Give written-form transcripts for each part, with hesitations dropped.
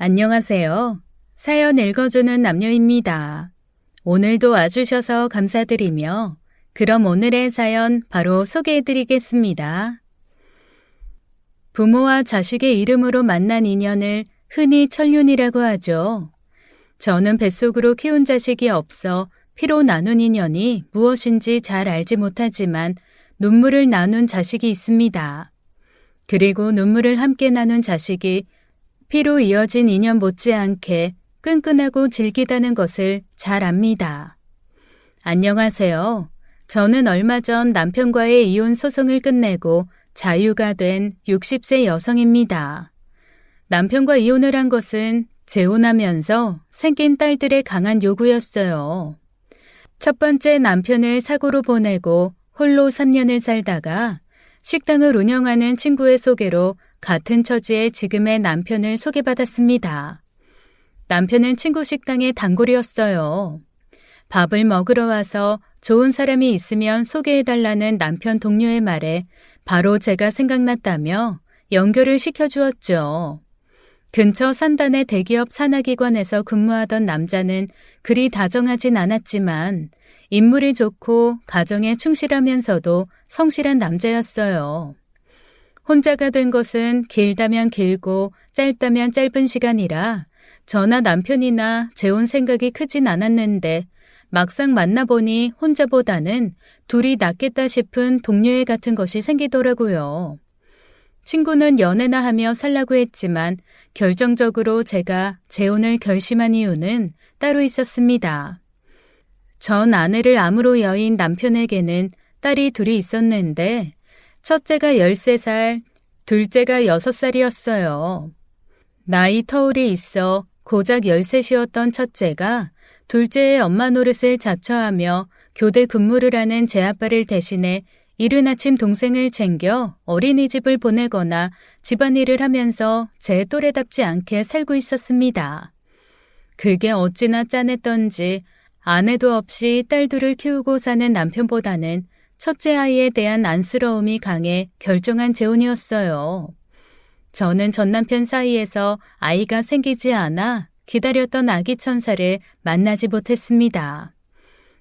안녕하세요. 사연 읽어주는 남녀입니다. 오늘도 와주셔서 감사드리며 그럼 오늘의 사연 바로 소개해드리겠습니다. 부모와 자식의 이름으로 만난 인연을 흔히 천륜이라고 하죠. 저는 뱃속으로 키운 자식이 없어 피로 나눈 인연이 무엇인지 잘 알지 못하지만 눈물을 나눈 자식이 있습니다. 그리고 눈물을 함께 나눈 자식이 피로 이어진 인연 못지않게 끈끈하고 질기다는 것을 잘 압니다. 안녕하세요. 저는 얼마 전 남편과의 이혼 소송을 끝내고 자유가 된 60세 여성입니다. 남편과 이혼을 한 것은 재혼하면서 생긴 딸들의 강한 요구였어요. 첫 번째 남편을 사고로 보내고 홀로 3년을 살다가 식당을 운영하는 친구의 소개로 같은 처지의 지금의 남편을 소개받았습니다. 남편은 친구 식당의 단골이었어요. 밥을 먹으러 와서 좋은 사람이 있으면 소개해달라는 남편 동료의 말에 바로 제가 생각났다며 연결을 시켜주었죠. 근처 산단의 대기업 산하기관에서 근무하던 남자는 그리 다정하진 않았지만 인물이 좋고 가정에 충실하면서도 성실한 남자였어요. 혼자가 된 것은 길다면 길고 짧다면 짧은 시간이라 저나 남편이나 재혼 생각이 크진 않았는데 막상 만나보니 혼자보다는 둘이 낫겠다 싶은 동료애 같은 것이 생기더라고요. 친구는 연애나 하며 살라고 했지만 결정적으로 제가 재혼을 결심한 이유는 따로 있었습니다. 전 아내를 암으로 여인 남편에게는 딸이 둘이 있었는데 첫째가 13살, 둘째가 6살이었어요. 나이 터울이 있어 고작 13이었던 첫째가 둘째의 엄마 노릇을 자처하며 교대 근무를 하는 제 아빠를 대신해 이른 아침 동생을 챙겨 어린이집을 보내거나 집안일을 하면서 제 또래답지 않게 살고 있었습니다. 그게 어찌나 짠했던지 아내도 없이 딸 둘을 키우고 사는 남편보다는 첫째 아이에 대한 안쓰러움이 강해 결정한 재혼이었어요. 저는 전 남편 사이에서 아이가 생기지 않아 기다렸던 아기 천사를 만나지 못했습니다.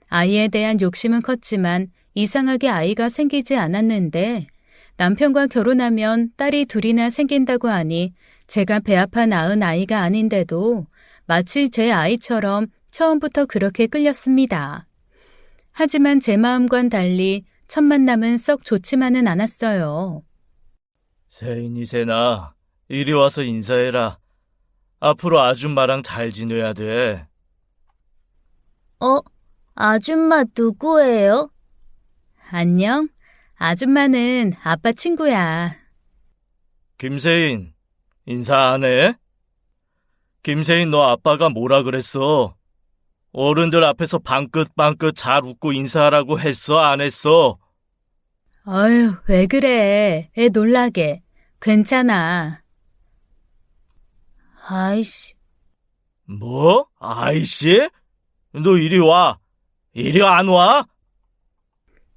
아이에 대한 욕심은 컸지만 이상하게 아이가 생기지 않았는데 남편과 결혼하면 딸이 둘이나 생긴다고 하니 제가 배 아파 낳은 아이가 아닌데도 마치 제 아이처럼 처음부터 그렇게 끌렸습니다. 하지만 제 마음과는 달리 첫 만남은 썩 좋지만은 않았어요. 세인이세나, 이리 와서 인사해라. 앞으로 아줌마랑 잘 지내야 돼. 아줌마 누구예요? 안녕. 아줌마는 아빠 친구야. 김세인, 인사 안 해? 김세인, 너 아빠가 뭐라 그랬어? 어른들 앞에서 방긋방긋 잘 웃고 인사하라고 했어, 안 했어? 어휴, 왜 그래. 애 놀라게. 괜찮아. 아이씨, 뭐? 아이씨? 너 이리 와. 이리 안 와?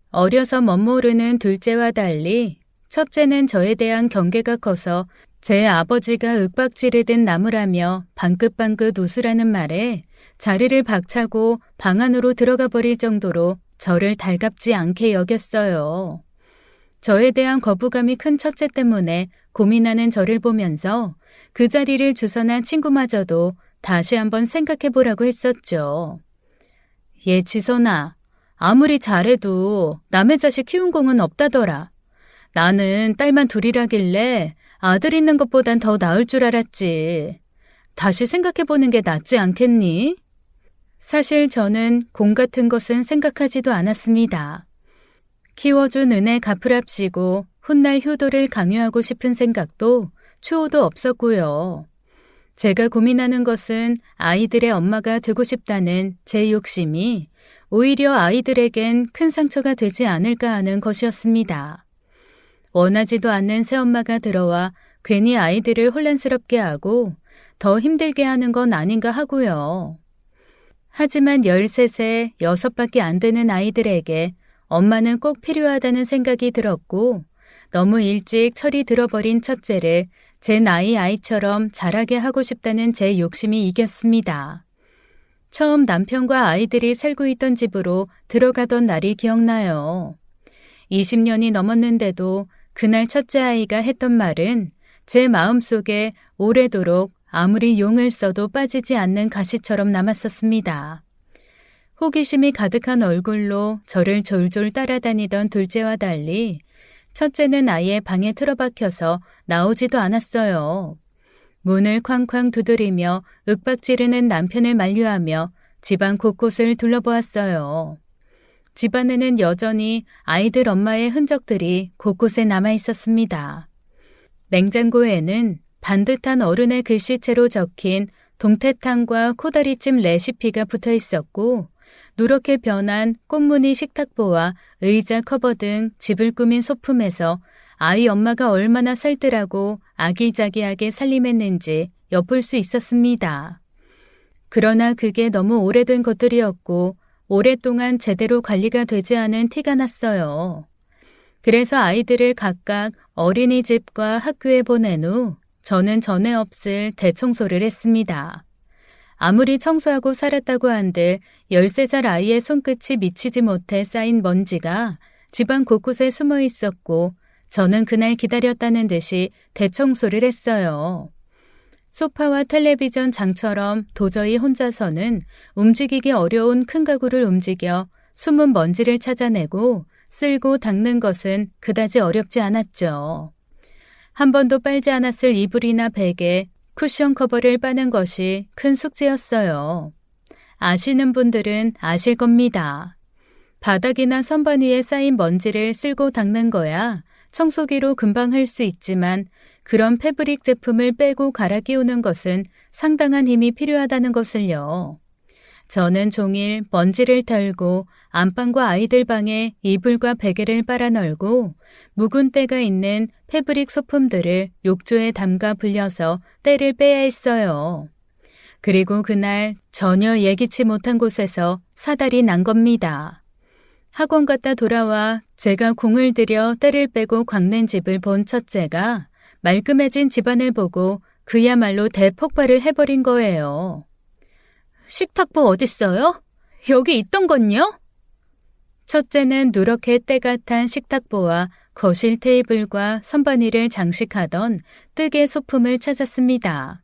어려서 멋모르는 둘째와 달리 첫째는 저에 대한 경계가 커서 제 아버지가 윽박지르듯 나무라며 방긋방긋 웃으라는 말에 자리를 박차고 방 안으로 들어가 버릴 정도로 저를 달갑지 않게 여겼어요. 저에 대한 거부감이 큰 첫째 때문에 고민하는 저를 보면서 그 자리를 주선한 친구마저도 다시 한번 생각해보라고 했었죠. 얘 지선아, 아무리 잘해도 남의 자식 키운 공은 없다더라. 나는 딸만 둘이라길래 아들 있는 것보단 더 나을 줄 알았지. 다시 생각해보는 게 낫지 않겠니? 사실 저는 공 같은 것은 생각하지도 않았습니다. 키워준 은혜 갚으랍시고 훗날 효도를 강요하고 싶은 생각도 추호도 없었고요. 제가 고민하는 것은 아이들의 엄마가 되고 싶다는 제 욕심이 오히려 아이들에겐 큰 상처가 되지 않을까 하는 것이었습니다. 원하지도 않는 새엄마가 들어와 괜히 아이들을 혼란스럽게 하고 더 힘들게 하는 건 아닌가 하고요. 하지만 13세, 6밖에 안 되는 아이들에게 엄마는 꼭 필요하다는 생각이 들었고 너무 일찍 철이 들어버린 첫째를 제 나이 아이처럼 자라게 하고 싶다는 제 욕심이 이겼습니다. 처음 남편과 아이들이 살고 있던 집으로 들어가던 날이 기억나요. 20년이 넘었는데도 그날 첫째 아이가 했던 말은 제 마음속에 오래도록 아무리 용을 써도 빠지지 않는 가시처럼 남았었습니다. 호기심이 가득한 얼굴로 저를 졸졸 따라다니던 둘째와 달리 첫째는 아예 방에 틀어박혀서 나오지도 않았어요. 문을 쾅쾅 두드리며 윽박지르는 남편을 만류하며 집안 곳곳을 둘러보았어요. 집안에는 여전히 아이들 엄마의 흔적들이 곳곳에 남아 있었습니다. 냉장고에는 반듯한 어른의 글씨체로 적힌 동태탕과 코다리찜 레시피가 붙어 있었고 누렇게 변한 꽃무늬 식탁보와 의자 커버 등 집을 꾸민 소품에서 아이 엄마가 얼마나 살뜰하고 아기자기하게 살림했는지 엿볼 수 있었습니다. 그러나 그게 너무 오래된 것들이었고 오랫동안 제대로 관리가 되지 않은 티가 났어요. 그래서 아이들을 각각 어린이집과 학교에 보낸 후 저는 전에 없을 대청소를 했습니다. 아무리 청소하고 살았다고 한들 13살 아이의 손끝이 미치지 못해 쌓인 먼지가 집안 곳곳에 숨어 있었고 저는 그날 기다렸다는 듯이 대청소를 했어요. 소파와 텔레비전 장처럼 도저히 혼자서는 움직이기 어려운 큰 가구를 움직여 숨은 먼지를 찾아내고 쓸고 닦는 것은 그다지 어렵지 않았죠. 한 번도 빨지 않았을 이불이나 베개, 쿠션 커버를 빠는 것이 큰 숙제였어요. 아시는 분들은 아실 겁니다. 바닥이나 선반 위에 쌓인 먼지를 쓸고 닦는 거야 청소기로 금방 할 수 있지만 그런 패브릭 제품을 빼고 갈아 끼우는 것은 상당한 힘이 필요하다는 것을요. 저는 종일 먼지를 털고 안방과 아이들 방에 이불과 베개를 빨아 널고 묵은 때가 있는 패브릭 소품들을 욕조에 담가 불려서 때를 빼야 했어요. 그리고 그날 전혀 예기치 못한 곳에서 사달이 난 겁니다. 학원 갔다 돌아와 제가 공을 들여 때를 빼고 곽는 집을 본 첫째가 말끔해진 집안을 보고 그야말로 대폭발을 해버린 거예요. 식탁보 어딨어요? 여기 있던 건요? 첫째는 누렇게 때가 탄 식탁보와 거실 테이블과 선반 위를 장식하던 뜨개 소품을 찾았습니다.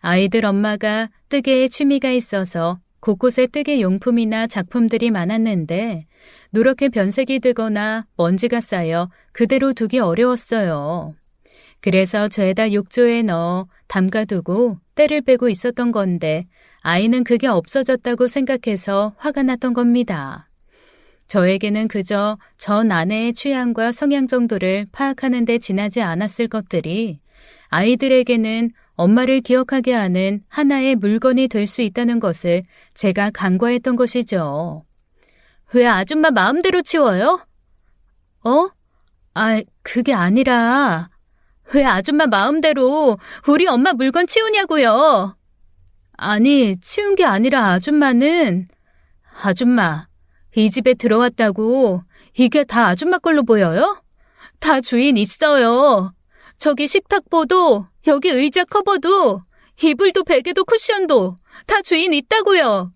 아이들 엄마가 뜨개에 취미가 있어서 곳곳에 뜨개 용품이나 작품들이 많았는데 누렇게 변색이 되거나 먼지가 쌓여 그대로 두기 어려웠어요. 그래서 죄다 욕조에 넣어 담가두고 때를 빼고 있었던 건데 아이는 그게 없어졌다고 생각해서 화가 났던 겁니다. 저에게는 그저 전 아내의 취향과 성향 정도를 파악하는 데 지나지 않았을 것들이 아이들에게는 엄마를 기억하게 하는 하나의 물건이 될 수 있다는 것을 제가 간과했던 것이죠. 왜 아줌마 마음대로 치워요? 그게 아니라 왜 아줌마 마음대로 우리 엄마 물건 치우냐고요? 아니, 치운 게 아니라 아줌마는 아줌마, 이 집에 들어왔다고 이게 다 아줌마 걸로 보여요? 다 주인 있어요. 저기 식탁보도 여기 의자 커버도 이불도 베개도 쿠션도 다 주인 있다고요.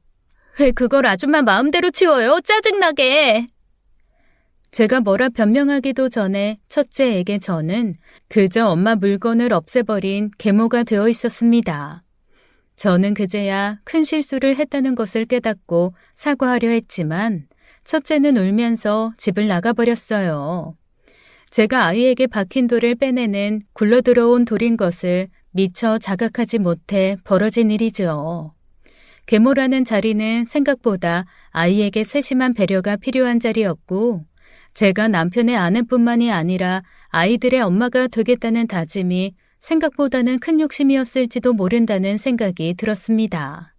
왜 그걸 아줌마 마음대로 치워요? 짜증나게. 제가 뭐라 변명하기도 전에 첫째에게 저는 그저 엄마 물건을 없애버린 계모가 되어 있었습니다. 저는 그제야 큰 실수를 했다는 것을 깨닫고 사과하려 했지만 첫째는 울면서 집을 나가버렸어요. 제가 아이에게 박힌 돌을 빼내는 굴러들어온 돌인 것을 미처 자각하지 못해 벌어진 일이죠. 계모라는 자리는 생각보다 아이에게 세심한 배려가 필요한 자리였고 제가 남편의 아내뿐만이 아니라 아이들의 엄마가 되겠다는 다짐이 생각보다는 큰 욕심이었을지도 모른다는 생각이 들었습니다.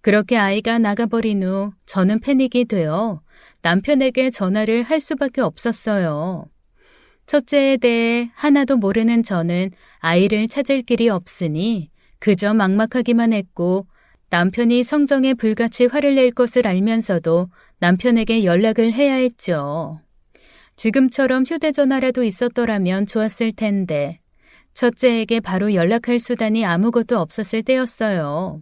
그렇게 아이가 나가버린 후 저는 패닉이 되어 남편에게 전화를 할 수밖에 없었어요. 첫째에 대해 하나도 모르는 저는 아이를 찾을 길이 없으니 그저 막막하기만 했고 남편이 성정에 불같이 화를 낼 것을 알면서도 남편에게 연락을 해야 했죠. 지금처럼 휴대전화라도 있었더라면 좋았을 텐데 첫째에게 바로 연락할 수단이 아무것도 없었을 때였어요.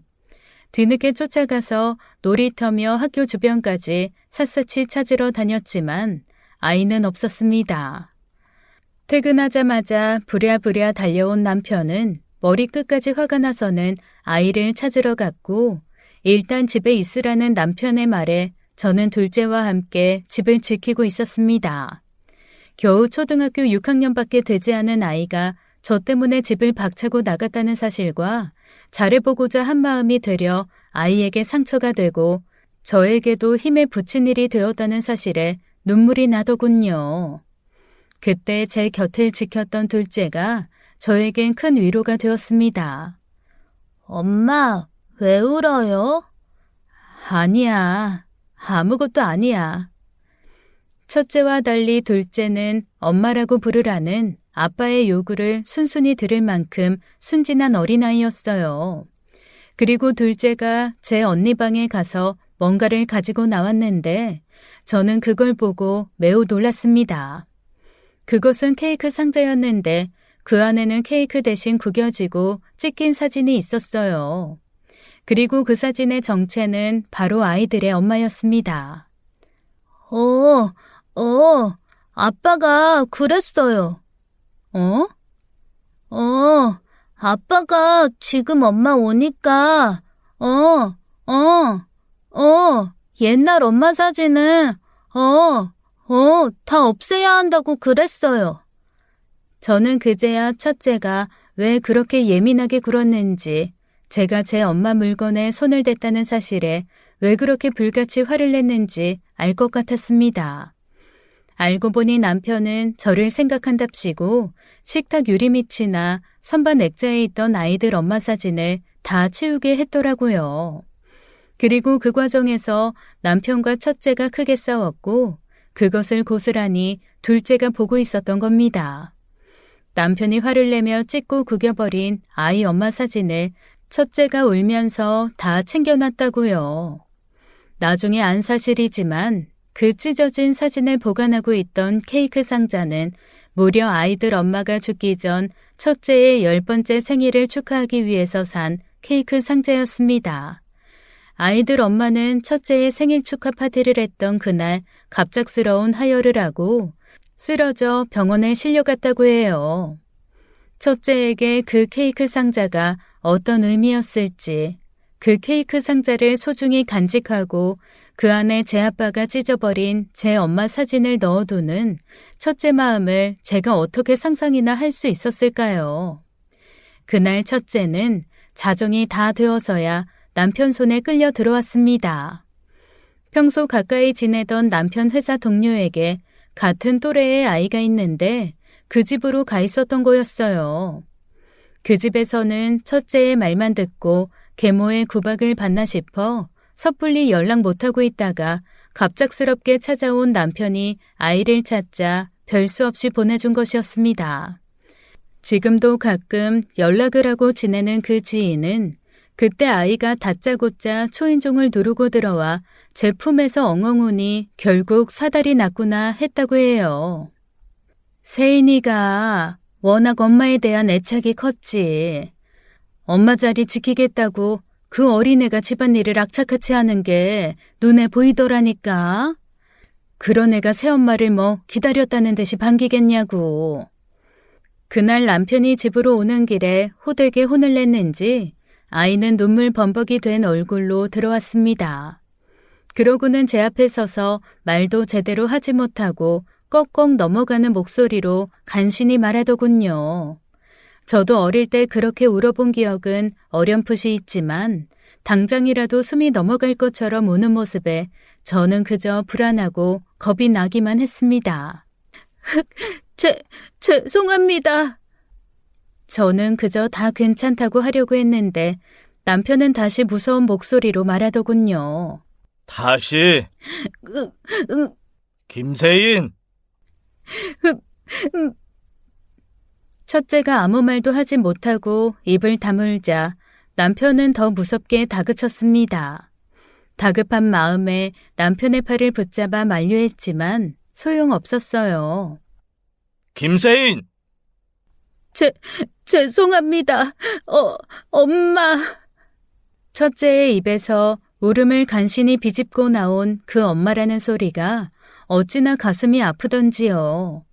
뒤늦게 쫓아가서 놀이터며 학교 주변까지 샅샅이 찾으러 다녔지만 아이는 없었습니다. 퇴근하자마자 부랴부랴 달려온 남편은 머리끝까지 화가 나서는 아이를 찾으러 갔고 일단 집에 있으라는 남편의 말에 저는 둘째와 함께 집을 지키고 있었습니다. 겨우 초등학교 6학년밖에 되지 않은 아이가 저 때문에 집을 박차고 나갔다는 사실과 잘해보고자 한 마음이 되려 아이에게 상처가 되고 저에게도 힘에 부친 일이 되었다는 사실에 눈물이 나더군요. 그때 제 곁을 지켰던 둘째가 저에겐 큰 위로가 되었습니다. 엄마, 왜 울어요? 아니야. 아무것도 아니야. 첫째와 달리 둘째는 엄마라고 부르라는 아빠의 요구를 순순히 들을 만큼 순진한 어린아이였어요. 그리고 둘째가 제 언니 방에 가서 뭔가를 가지고 나왔는데 저는 그걸 보고 매우 놀랐습니다. 그것은 케이크 상자였는데 그 안에는 케이크 대신 구겨지고 찢긴 사진이 있었어요. 그리고 그 사진의 정체는 바로 아이들의 엄마였습니다. 아빠가 그랬어요. 어? 아빠가 지금 엄마 오니까, 옛날 엄마 사진은, 다 없애야 한다고 그랬어요. 저는 그제야 첫째가 왜 그렇게 예민하게 굴었는지, 제가 제 엄마 물건에 손을 댔다는 사실에 왜 그렇게 불같이 화를 냈는지 알 것 같았습니다. 알고 보니 남편은 저를 생각한답시고 식탁 유리밑이나 선반 액자에 있던 아이들 엄마 사진을 다 치우게 했더라고요. 그리고 그 과정에서 남편과 첫째가 크게 싸웠고 그것을 고스란히 둘째가 보고 있었던 겁니다. 남편이 화를 내며 찢고 구겨버린 아이 엄마 사진을 첫째가 울면서 다 챙겨놨다고요. 나중에 안 사실이지만 그 찢어진 사진을 보관하고 있던 케이크 상자는 무려 아이들 엄마가 죽기 전 첫째의 10번째 생일을 축하하기 위해서 산 케이크 상자였습니다. 아이들 엄마는 첫째의 생일 축하 파티를 했던 그날 갑작스러운 하혈을 하고 쓰러져 병원에 실려갔다고 해요. 첫째에게 그 케이크 상자가 어떤 의미였을지, 그 케이크 상자를 소중히 간직하고 그 안에 제 아빠가 찢어버린 제 엄마 사진을 넣어두는 첫째 마음을 제가 어떻게 상상이나 할 수 있었을까요? 그날 첫째는 자정이 다 되어서야 남편 손에 끌려 들어왔습니다. 평소 가까이 지내던 남편 회사 동료에게 같은 또래의 아이가 있는데 그 집으로 가 있었던 거였어요. 그 집에서는 첫째의 말만 듣고 계모의 구박을 받나 싶어 섣불리 연락 못하고 있다가 갑작스럽게 찾아온 남편이 아이를 찾자 별 수 없이 보내준 것이었습니다. 지금도 가끔 연락을 하고 지내는 그 지인은 그때 아이가 다짜고짜 초인종을 누르고 들어와 제 품에서 엉엉 우니 결국 사달이 났구나 했다고 해요. 세인이가 워낙 엄마에 대한 애착이 컸지. 엄마 자리 지키겠다고 그 어린애가 집안일을 악착같이 하는 게 눈에 보이더라니까. 그런 애가 새엄마를 뭐 기다렸다는 듯이 반기겠냐고. 그날 남편이 집으로 오는 길에 호되게 혼을 냈는지 아이는 눈물 범벅이 된 얼굴로 들어왔습니다. 그러고는 제 앞에 서서 말도 제대로 하지 못하고 꺽꺽 넘어가는 목소리로 간신히 말하더군요. 저도 어릴 때 그렇게 울어본 기억은 어렴풋이 있지만 당장이라도 숨이 넘어갈 것처럼 우는 모습에 저는 그저 불안하고 겁이 나기만 했습니다. 죄송합니다. 저는 그저 다 괜찮다고 하려고 했는데 남편은 다시 무서운 목소리로 말하더군요. 다시. 김세인. 첫째가 아무 말도 하지 못하고 입을 다물자 남편은 더 무섭게 다그쳤습니다. 다급한 마음에 남편의 팔을 붙잡아 만류했지만 소용없었어요. 김세인. 죄송합니다. 엄마. 첫째의 입에서 울음을 간신히 비집고 나온 그 엄마라는 소리가 어찌나 가슴이 아프던지요.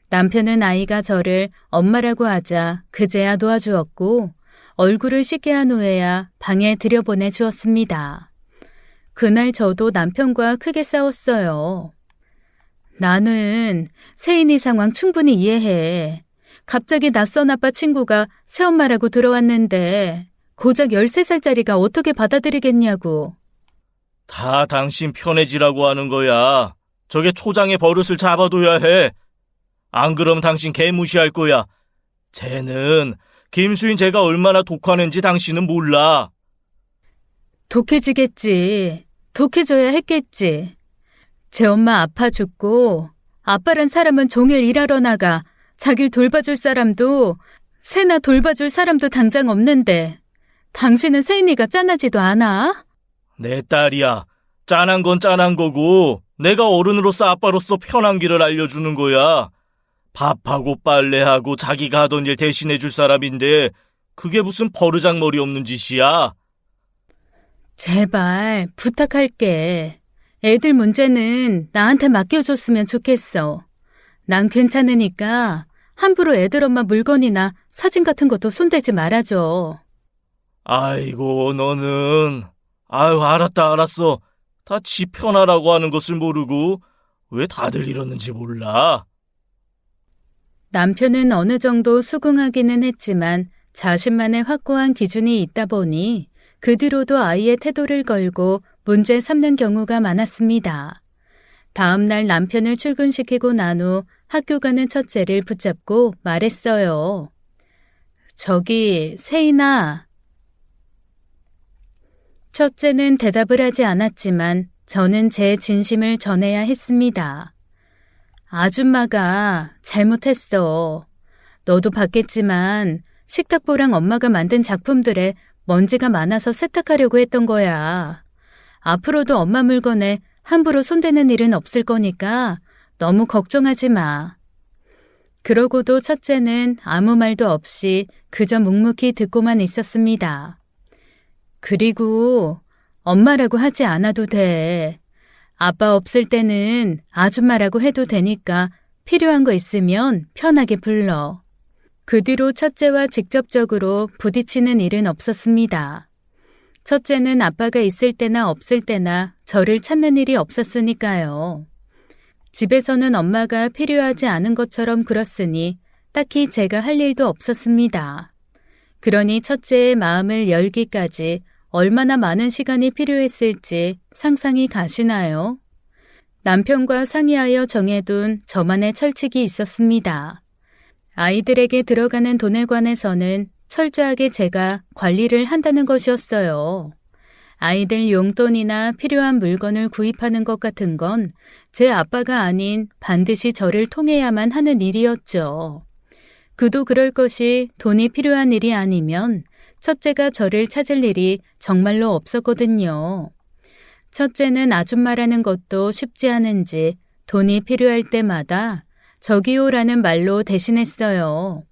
남편은 아이가 저를 엄마라고 하자 그제야 놓아주었고 얼굴을 씻게 한 후에야 방에 들여보내 주었습니다. 그날 저도 남편과 크게 싸웠어요. 나는 세인이 상황 충분히 이해해. 갑자기 낯선 아빠 친구가 새엄마라고 들어왔는데 고작 13살짜리가 어떻게 받아들이겠냐고. 다 당신 편해지라고 하는 거야. 저게 초장의 버릇을 잡아둬야 해. 안 그럼 당신 개무시할 거야. 쟤는 김수인 쟤가 얼마나 독하는지 당신은 몰라. 독해지겠지. 독해져야 했겠지. 제 엄마 아파 죽고 아빠란 사람은 종일 일하러 나가 자길 돌봐줄 사람도 새나 돌봐줄 사람도 당장 없는데 당신은 세인이가 짠하지도 않아? 내 딸이야. 짠한 건 짠한 거고 내가 어른으로서 아빠로서 편한 길을 알려주는 거야. 밥하고 빨래하고 자기가 하던 일 대신해 줄 사람인데 그게 무슨 버르장머리 없는 짓이야. 제발 부탁할게. 애들 문제는 나한테 맡겨줬으면 좋겠어. 난 괜찮으니까 함부로 애들 엄마 물건이나 사진 같은 것도 손대지 말아줘. 아이고 너는 알았어. 다 지 편하라고 하는 것을 모르고 왜 다들 이러는지 몰라. 남편은 어느 정도 수긍하기는 했지만 자신만의 확고한 기준이 있다 보니 그 뒤로도 아이의 태도를 걸고 문제 삼는 경우가 많았습니다. 다음 날 남편을 출근시키고 난 후 학교 가는 첫째를 붙잡고 말했어요. 저기 세인아. 첫째는 대답을 하지 않았지만 저는 제 진심을 전해야 했습니다. 아줌마가 잘못했어. 너도 봤겠지만 식탁보랑 엄마가 만든 작품들에 먼지가 많아서 세탁하려고 했던 거야. 앞으로도 엄마 물건에 함부로 손대는 일은 없을 거니까 너무 걱정하지 마. 그러고도 첫째는 아무 말도 없이 그저 묵묵히 듣고만 있었습니다. 그리고 엄마라고 하지 않아도 돼. 아빠 없을 때는 아줌마라고 해도 되니까 필요한 거 있으면 편하게 불러. 그 뒤로 첫째와 직접적으로 부딪히는 일은 없었습니다. 첫째는 아빠가 있을 때나 없을 때나 저를 찾는 일이 없었으니까요. 집에서는 엄마가 필요하지 않은 것처럼 굴었으니 딱히 제가 할 일도 없었습니다. 그러니 첫째의 마음을 열기까지 얼마나 많은 시간이 필요했을지 상상이 가시나요? 남편과 상의하여 정해둔 저만의 철칙이 있었습니다. 아이들에게 들어가는 돈에 관해서는 철저하게 제가 관리를 한다는 것이었어요. 아이들 용돈이나 필요한 물건을 구입하는 것 같은 건 제 아빠가 아닌 반드시 저를 통해야만 하는 일이었죠. 그도 그럴 것이 돈이 필요한 일이 아니면 첫째가 저를 찾을 일이 정말로 없었거든요. 첫째는 아줌마라는 것도 쉽지 않은지 돈이 필요할 때마다 저기요라는 말로 대신했어요.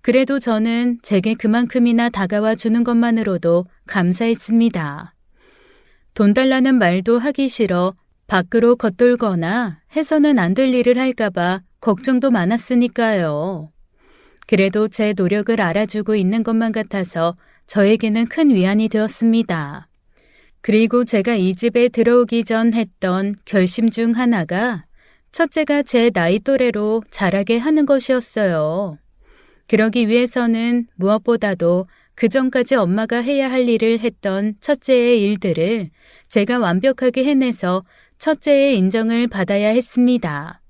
그래도 저는 제게 그만큼이나 다가와 주는 것만으로도 감사했습니다. 돈 달라는 말도 하기 싫어 밖으로 겉돌거나 해서는 안 될 일을 할까봐 걱정도 많았으니까요. 그래도 제 노력을 알아주고 있는 것만 같아서 저에게는 큰 위안이 되었습니다. 그리고 제가 이 집에 들어오기 전 했던 결심 중 하나가 첫째가 제 나이 또래로 자라게 하는 것이었어요. 그러기 위해서는 무엇보다도 그전까지 엄마가 해야 할 일을 했던 첫째의 일들을 제가 완벽하게 해내서 첫째의 인정을 받아야 했습니다.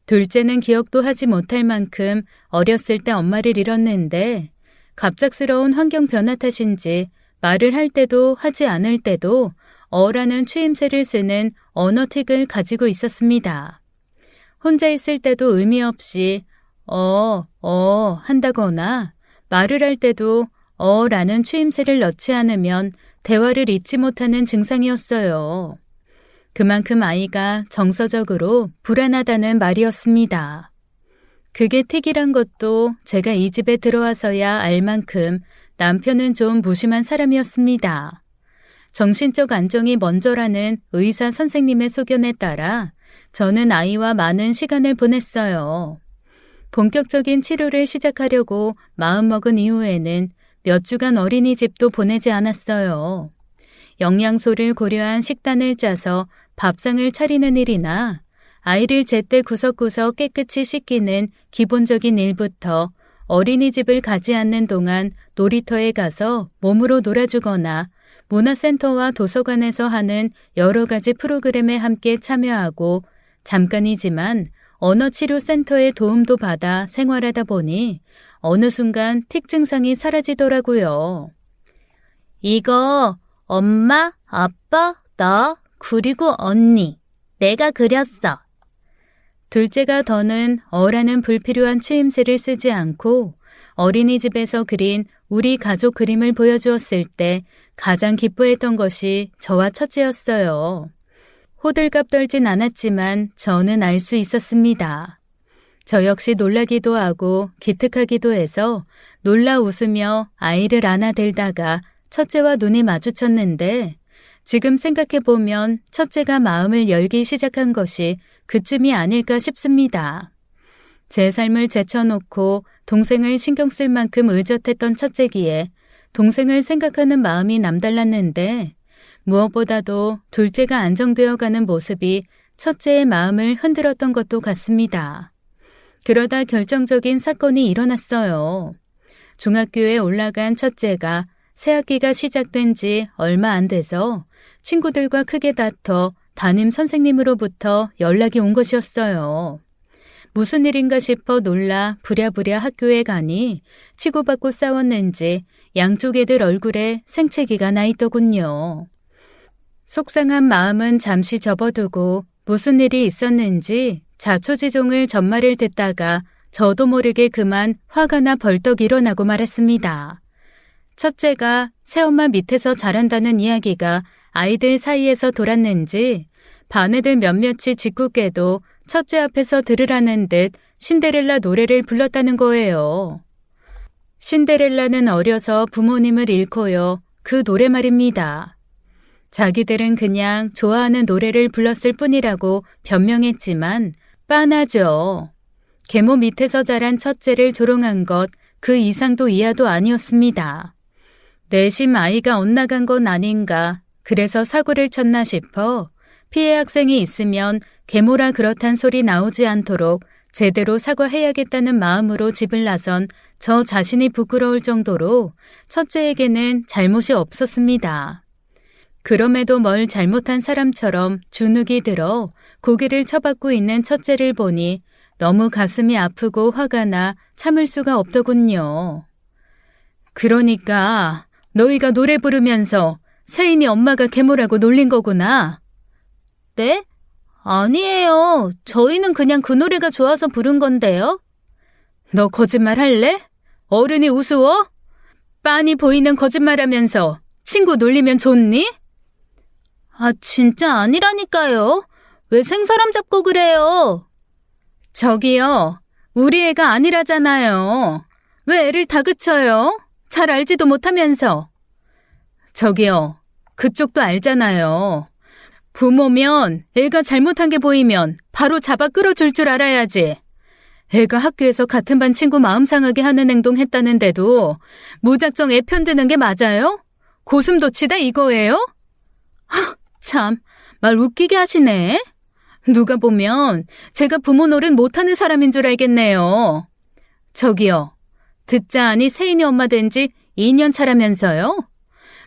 둘째는 기억도 하지 못할 만큼 어렸을 때 엄마를 잃었는데 갑작스러운 환경 변화 탓인지 말을 할 때도 하지 않을 때도 어라는 추임새를 쓰는 언어틱을 가지고 있었습니다. 혼자 있을 때도 의미 없이 한다거나 말을 할 때도 라는 추임새를 넣지 않으면 대화를 잇지 못하는 증상이었어요. 그만큼 아이가 정서적으로 불안하다는 말이었습니다. 그게 틱이란 것도 제가 이 집에 들어와서야 알 만큼 남편은 좀 무심한 사람이었습니다. 정신적 안정이 먼저라는 의사 선생님의 소견에 따라 저는 아이와 많은 시간을 보냈어요. 본격적인 치료를 시작하려고 마음먹은 이후에는 몇 주간 어린이집도 보내지 않았어요. 영양소를 고려한 식단을 짜서 밥상을 차리는 일이나 아이를 제때 구석구석 깨끗이 씻기는 기본적인 일부터 어린이집을 가지 않는 동안 놀이터에 가서 몸으로 놀아주거나 문화센터와 도서관에서 하는 여러 가지 프로그램에 함께 참여하고 잠깐이지만 언어치료센터의 도움도 받아 생활하다 보니 어느 순간 틱 증상이 사라지더라고요. 이거 엄마, 아빠, 나, 그리고 언니. 내가 그렸어. 둘째가 더는 어라는 불필요한 추임새를 쓰지 않고 어린이집에서 그린 우리 가족 그림을 보여주었을 때 가장 기뻐했던 것이 저와 첫째였어요. 호들갑 떨진 않았지만 저는 알 수 있었습니다. 저 역시 놀라기도 하고 기특하기도 해서 놀라 웃으며 아이를 안아들다가 첫째와 눈이 마주쳤는데 지금 생각해보면 첫째가 마음을 열기 시작한 것이 그쯤이 아닐까 싶습니다. 제 삶을 제쳐놓고 동생을 신경 쓸 만큼 의젓했던 첫째기에 동생을 생각하는 마음이 남달랐는데 무엇보다도 둘째가 안정되어가는 모습이 첫째의 마음을 흔들었던 것도 같습니다. 그러다 결정적인 사건이 일어났어요. 중학교에 올라간 첫째가 새학기가 시작된 지 얼마 안 돼서 친구들과 크게 다퉈 담임 선생님으로부터 연락이 온 것이었어요. 무슨 일인가 싶어 놀라 부랴부랴 학교에 가니 치고받고 싸웠는지 양쪽 애들 얼굴에 생채기가 나 있더군요. 속상한 마음은 잠시 접어두고 무슨 일이 있었는지 자초지종을 전말을 듣다가 저도 모르게 그만 화가 나 벌떡 일어나고 말았습니다. 첫째가 새엄마 밑에서 자란다는 이야기가 아이들 사이에서 돌았는지 반 애들 몇몇이 짓궂게도 첫째 앞에서 들으라는 듯 신데렐라 노래를 불렀다는 거예요. 신데렐라는 어려서 부모님을 잃고요. 그 노래 말입니다. 자기들은 그냥 좋아하는 노래를 불렀을 뿐이라고 변명했지만 빤하죠. 계모 밑에서 자란 첫째를 조롱한 것 그 이상도 이하도 아니었습니다. 내심 아이가 엇나간 건 아닌가 그래서 사고를 쳤나 싶어 피해 학생이 있으면 계모라 그렇단 소리 나오지 않도록 제대로 사과해야겠다는 마음으로 집을 나선 저 자신이 부끄러울 정도로 첫째에게는 잘못이 없었습니다. 그럼에도 뭘 잘못한 사람처럼 주눅이 들어 고개를 쳐받고 있는 첫째를 보니 너무 가슴이 아프고 화가 나 참을 수가 없더군요. 그러니까 너희가 노래 부르면서 세인이 엄마가 계모라고 놀린 거구나. 네? 아니에요. 저희는 그냥 그 노래가 좋아서 부른 건데요. 너 거짓말 할래? 어른이 우스워? 빤히 보이는 거짓말하면서 친구 놀리면 좋니? 아, 진짜 아니라니까요. 왜 생사람 잡고 그래요? 저기요, 우리 애가 아니라잖아요. 왜 애를 다그쳐요? 잘 알지도 못하면서. 저기요, 그쪽도 알잖아요. 부모면 애가 잘못한 게 보이면 바로 잡아 끌어줄 줄 알아야지. 애가 학교에서 같은 반 친구 마음 상하게 하는 행동 했다는데도 무작정 애 편드는 게 맞아요? 고슴도치다 이거예요? 참, 말 웃기게 하시네. 누가 보면 제가 부모 노릇 못하는 사람인 줄 알겠네요. 저기요, 듣자 하니 세인이 엄마 된 지 2년 차라면서요?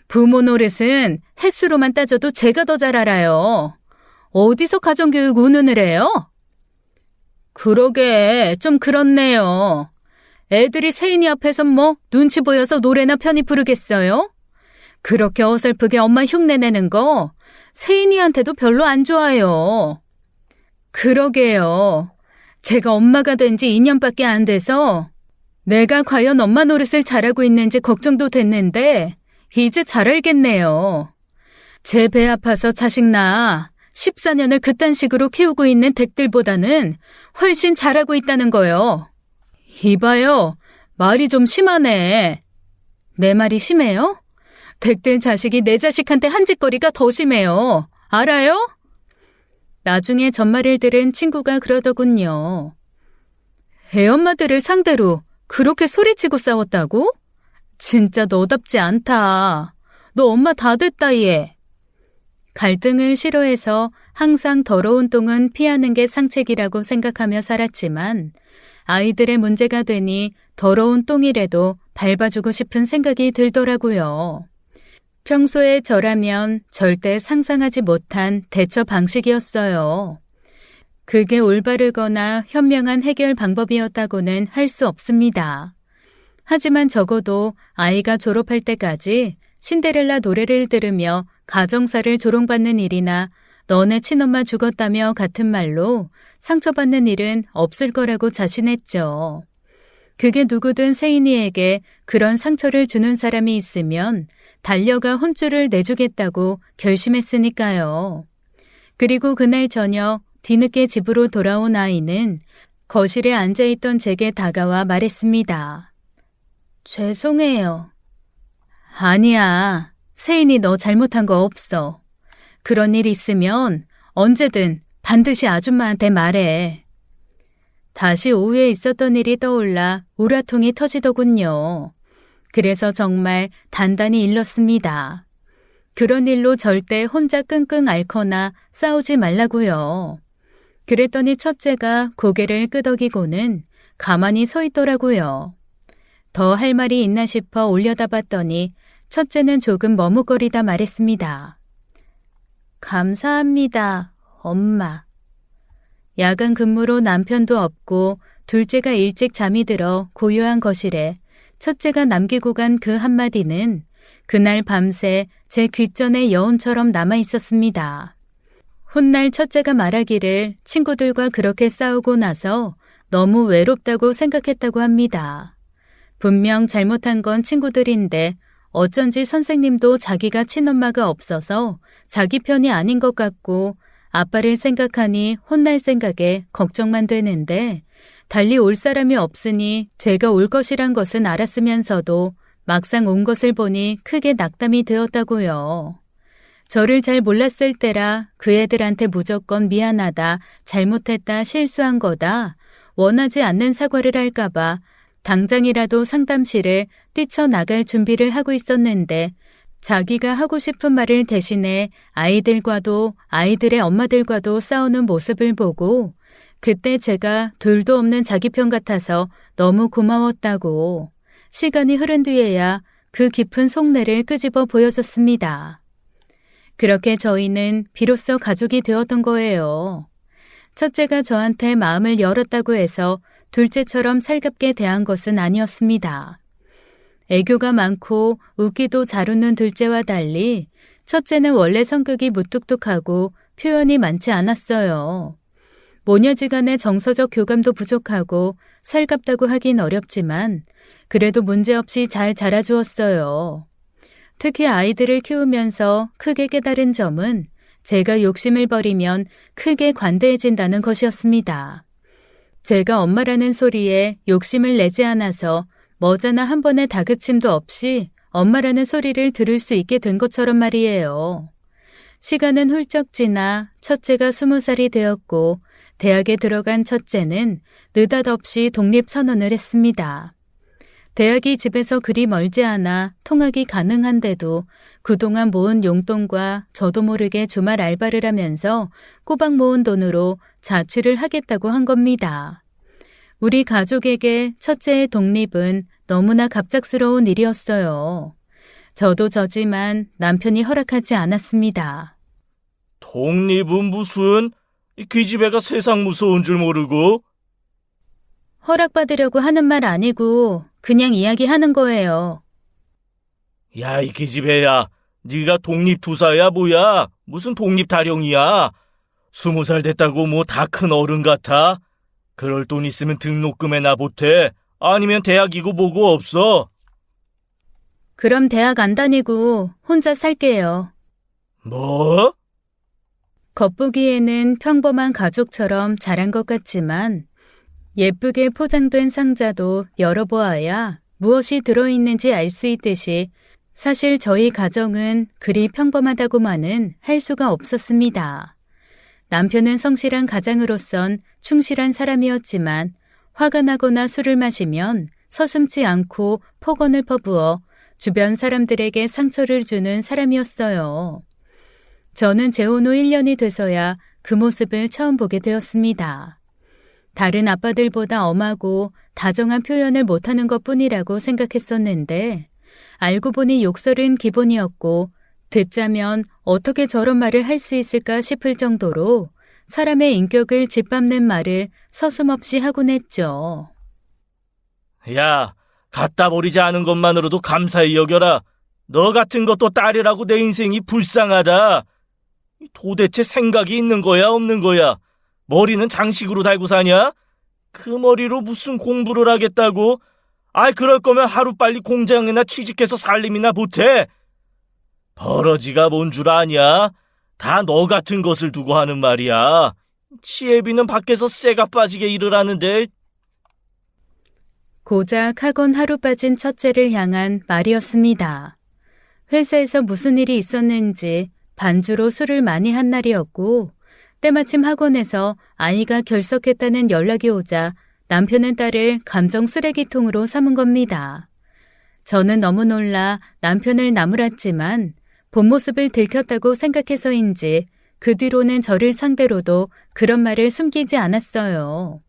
부모 노릇은 횟수로만 따져도 제가 더 잘 알아요. 어디서 가정교육 운운을 해요? 그러게 좀 그렇네요. 애들이 세인이 앞에서 뭐 눈치 보여서 노래나 편히 부르겠어요? 그렇게 어설프게 엄마 흉내내는 거 세인이한테도 별로 안 좋아요. 그러게요. 제가 엄마가 된 지 2년밖에 안 돼서 내가 과연 엄마 노릇을 잘하고 있는지 걱정도 됐는데 이제 잘 알겠네요. 제 배 아파서 자식 낳아 14년을 그딴 식으로 키우고 있는 댁들보다는 훨씬 잘하고 있다는 거요. 이봐요. 말이 좀 심하네. 내 말이 심해요? 댁들 자식이 내 자식한테 한 짓거리가 더 심해요. 알아요? 나중에 전말을 들은 친구가 그러더군요. 애엄마들을 상대로 그렇게 소리치고 싸웠다고? 진짜 너답지 않다. 너 엄마 다 됐다 얘. 갈등을 싫어해서 항상 더러운 똥은 피하는 게 상책이라고 생각하며 살았지만 아이들의 문제가 되니 더러운 똥이라도 밟아주고 싶은 생각이 들더라고요. 평소에 저라면 절대 상상하지 못한 대처 방식이었어요. 그게 올바르거나 현명한 해결 방법이었다고는 할 수 없습니다. 하지만 적어도 아이가 졸업할 때까지 신데렐라 노래를 들으며 가정사를 조롱받는 일이나 너네 친엄마 죽었다며 같은 말로 상처받는 일은 없을 거라고 자신했죠. 그게 누구든 세인이에게 그런 상처를 주는 사람이 있으면 달려가 혼쭐을 내주겠다고 결심했으니까요. 그리고 그날 저녁 뒤늦게 집으로 돌아온 아이는 거실에 앉아있던 제게 다가와 말했습니다. 죄송해요. 아니야. 세인이 너 잘못한 거 없어. 그런 일 있으면 언제든 반드시 아줌마한테 말해. 다시 오후에 있었던 일이 떠올라 우라통이 터지더군요. 그래서 정말 단단히 일렀습니다. 그런 일로 절대 혼자 끙끙 앓거나 싸우지 말라고요. 그랬더니 첫째가 고개를 끄덕이고는 가만히 서 있더라고요. 더 할 말이 있나 싶어 올려다봤더니 첫째는 조금 머뭇거리다 말했습니다. 감사합니다, 엄마. 야간 근무로 남편도 없고 둘째가 일찍 잠이 들어 고요한 거실에 첫째가 남기고 간 그 한마디는 그날 밤새 제 귓전에 여운처럼 남아 있었습니다. 훗날 첫째가 말하기를 친구들과 그렇게 싸우고 나서 너무 외롭다고 생각했다고 합니다. 분명 잘못한 건 친구들인데 어쩐지 선생님도 자기가 친엄마가 없어서 자기 편이 아닌 것 같고 아빠를 생각하니 혼날 생각에 걱정만 되는데 달리 올 사람이 없으니 제가 올 것이란 것은 알았으면서도 막상 온 것을 보니 크게 낙담이 되었다고요. 저를 잘 몰랐을 때라 그 애들한테 무조건 미안하다, 잘못했다, 실수한 거다, 원하지 않는 사과를 할까봐 당장이라도 상담실에 뛰쳐나갈 준비를 하고 있었는데 자기가 하고 싶은 말을 대신해 아이들과도 아이들의 엄마들과도 싸우는 모습을 보고 그때 제가 둘도 없는 자기 편 같아서 너무 고마웠다고 시간이 흐른 뒤에야 그 깊은 속내를 끄집어 보여줬습니다. 그렇게 저희는 비로소 가족이 되었던 거예요. 첫째가 저한테 마음을 열었다고 해서 둘째처럼 살갑게 대한 것은 아니었습니다. 애교가 많고 웃기도 잘 웃는 둘째와 달리 첫째는 원래 성격이 무뚝뚝하고 표현이 많지 않았어요. 모녀지간의 정서적 교감도 부족하고 살갑다고 하긴 어렵지만 그래도 문제없이 잘 자라주었어요. 특히 아이들을 키우면서 크게 깨달은 점은 제가 욕심을 버리면 크게 관대해진다는 것이었습니다. 제가 엄마라는 소리에 욕심을 내지 않아서 머지않아 한 번의 다그침도 없이 엄마라는 소리를 들을 수 있게 된 것처럼 말이에요. 시간은 훌쩍 지나 첫째가 20살이 되었고 대학에 들어간 첫째는 느닷없이 독립선언을 했습니다. 대학이 집에서 그리 멀지 않아 통학이 가능한데도 그동안 모은 용돈과 저도 모르게 주말 알바를 하면서 꼬박 모은 돈으로 자취를 하겠다고 한 겁니다. 우리 가족에게 첫째의 독립은 너무나 갑작스러운 일이었어요. 저도 저지만 남편이 허락하지 않았습니다. 독립은 무슨? 기집애가 세상 무서운 줄 모르고? 허락받으려고 하는 말 아니고 그냥 이야기하는 거예요. 야, 이 기집애야. 네가 독립투사야 뭐야? 무슨 독립타령이야? 20살 됐다고 뭐 다 큰 어른 같아? 그럴 돈 있으면 등록금에나 보태. 아니면 대학이고 뭐고 없어. 그럼 대학 안 다니고 혼자 살게요. 뭐? 겉보기에는 평범한 가족처럼 자란 것 같지만 예쁘게 포장된 상자도 열어보아야 무엇이 들어있는지 알 수 있듯이 사실 저희 가정은 그리 평범하다고만은 할 수가 없었습니다. 남편은 성실한 가장으로선 충실한 사람이었지만 화가 나거나 술을 마시면 서슴지 않고 폭언을 퍼부어 주변 사람들에게 상처를 주는 사람이었어요. 저는 재혼 후 1년이 돼서야 그 모습을 처음 보게 되었습니다. 다른 아빠들보다 엄하고 다정한 표현을 못하는 것뿐이라고 생각했었는데 알고 보니 욕설은 기본이었고 듣자면 어떻게 저런 말을 할 수 있을까 싶을 정도로 사람의 인격을 짓밟는 말을 서슴없이 하곤 했죠. 야, 갖다 버리지 않은 것만으로도 감사히 여겨라. 너 같은 것도 딸이라고 내 인생이 불쌍하다. 도대체 생각이 있는 거야, 없는 거야? 머리는 장식으로 달고 사냐? 그 머리로 무슨 공부를 하겠다고? 그럴 거면 하루빨리 공장이나 취직해서 살림이나 보태. 버러지가 뭔 줄 아냐? 다 너 같은 것을 두고 하는 말이야. 치애비는 밖에서 쇠가 빠지게 일을 하는데. 고작 학원 하루 빠진 첫째를 향한 말이었습니다. 회사에서 무슨 일이 있었는지 반주로 술을 많이 한 날이었고 때마침 학원에서 아이가 결석했다는 연락이 오자 남편은 딸을 감정 쓰레기통으로 삼은 겁니다. 저는 너무 놀라 남편을 나무랐지만 본 모습을 들켰다고 생각해서인지 그 뒤로는 저를 상대로도 그런 말을 숨기지 않았어요.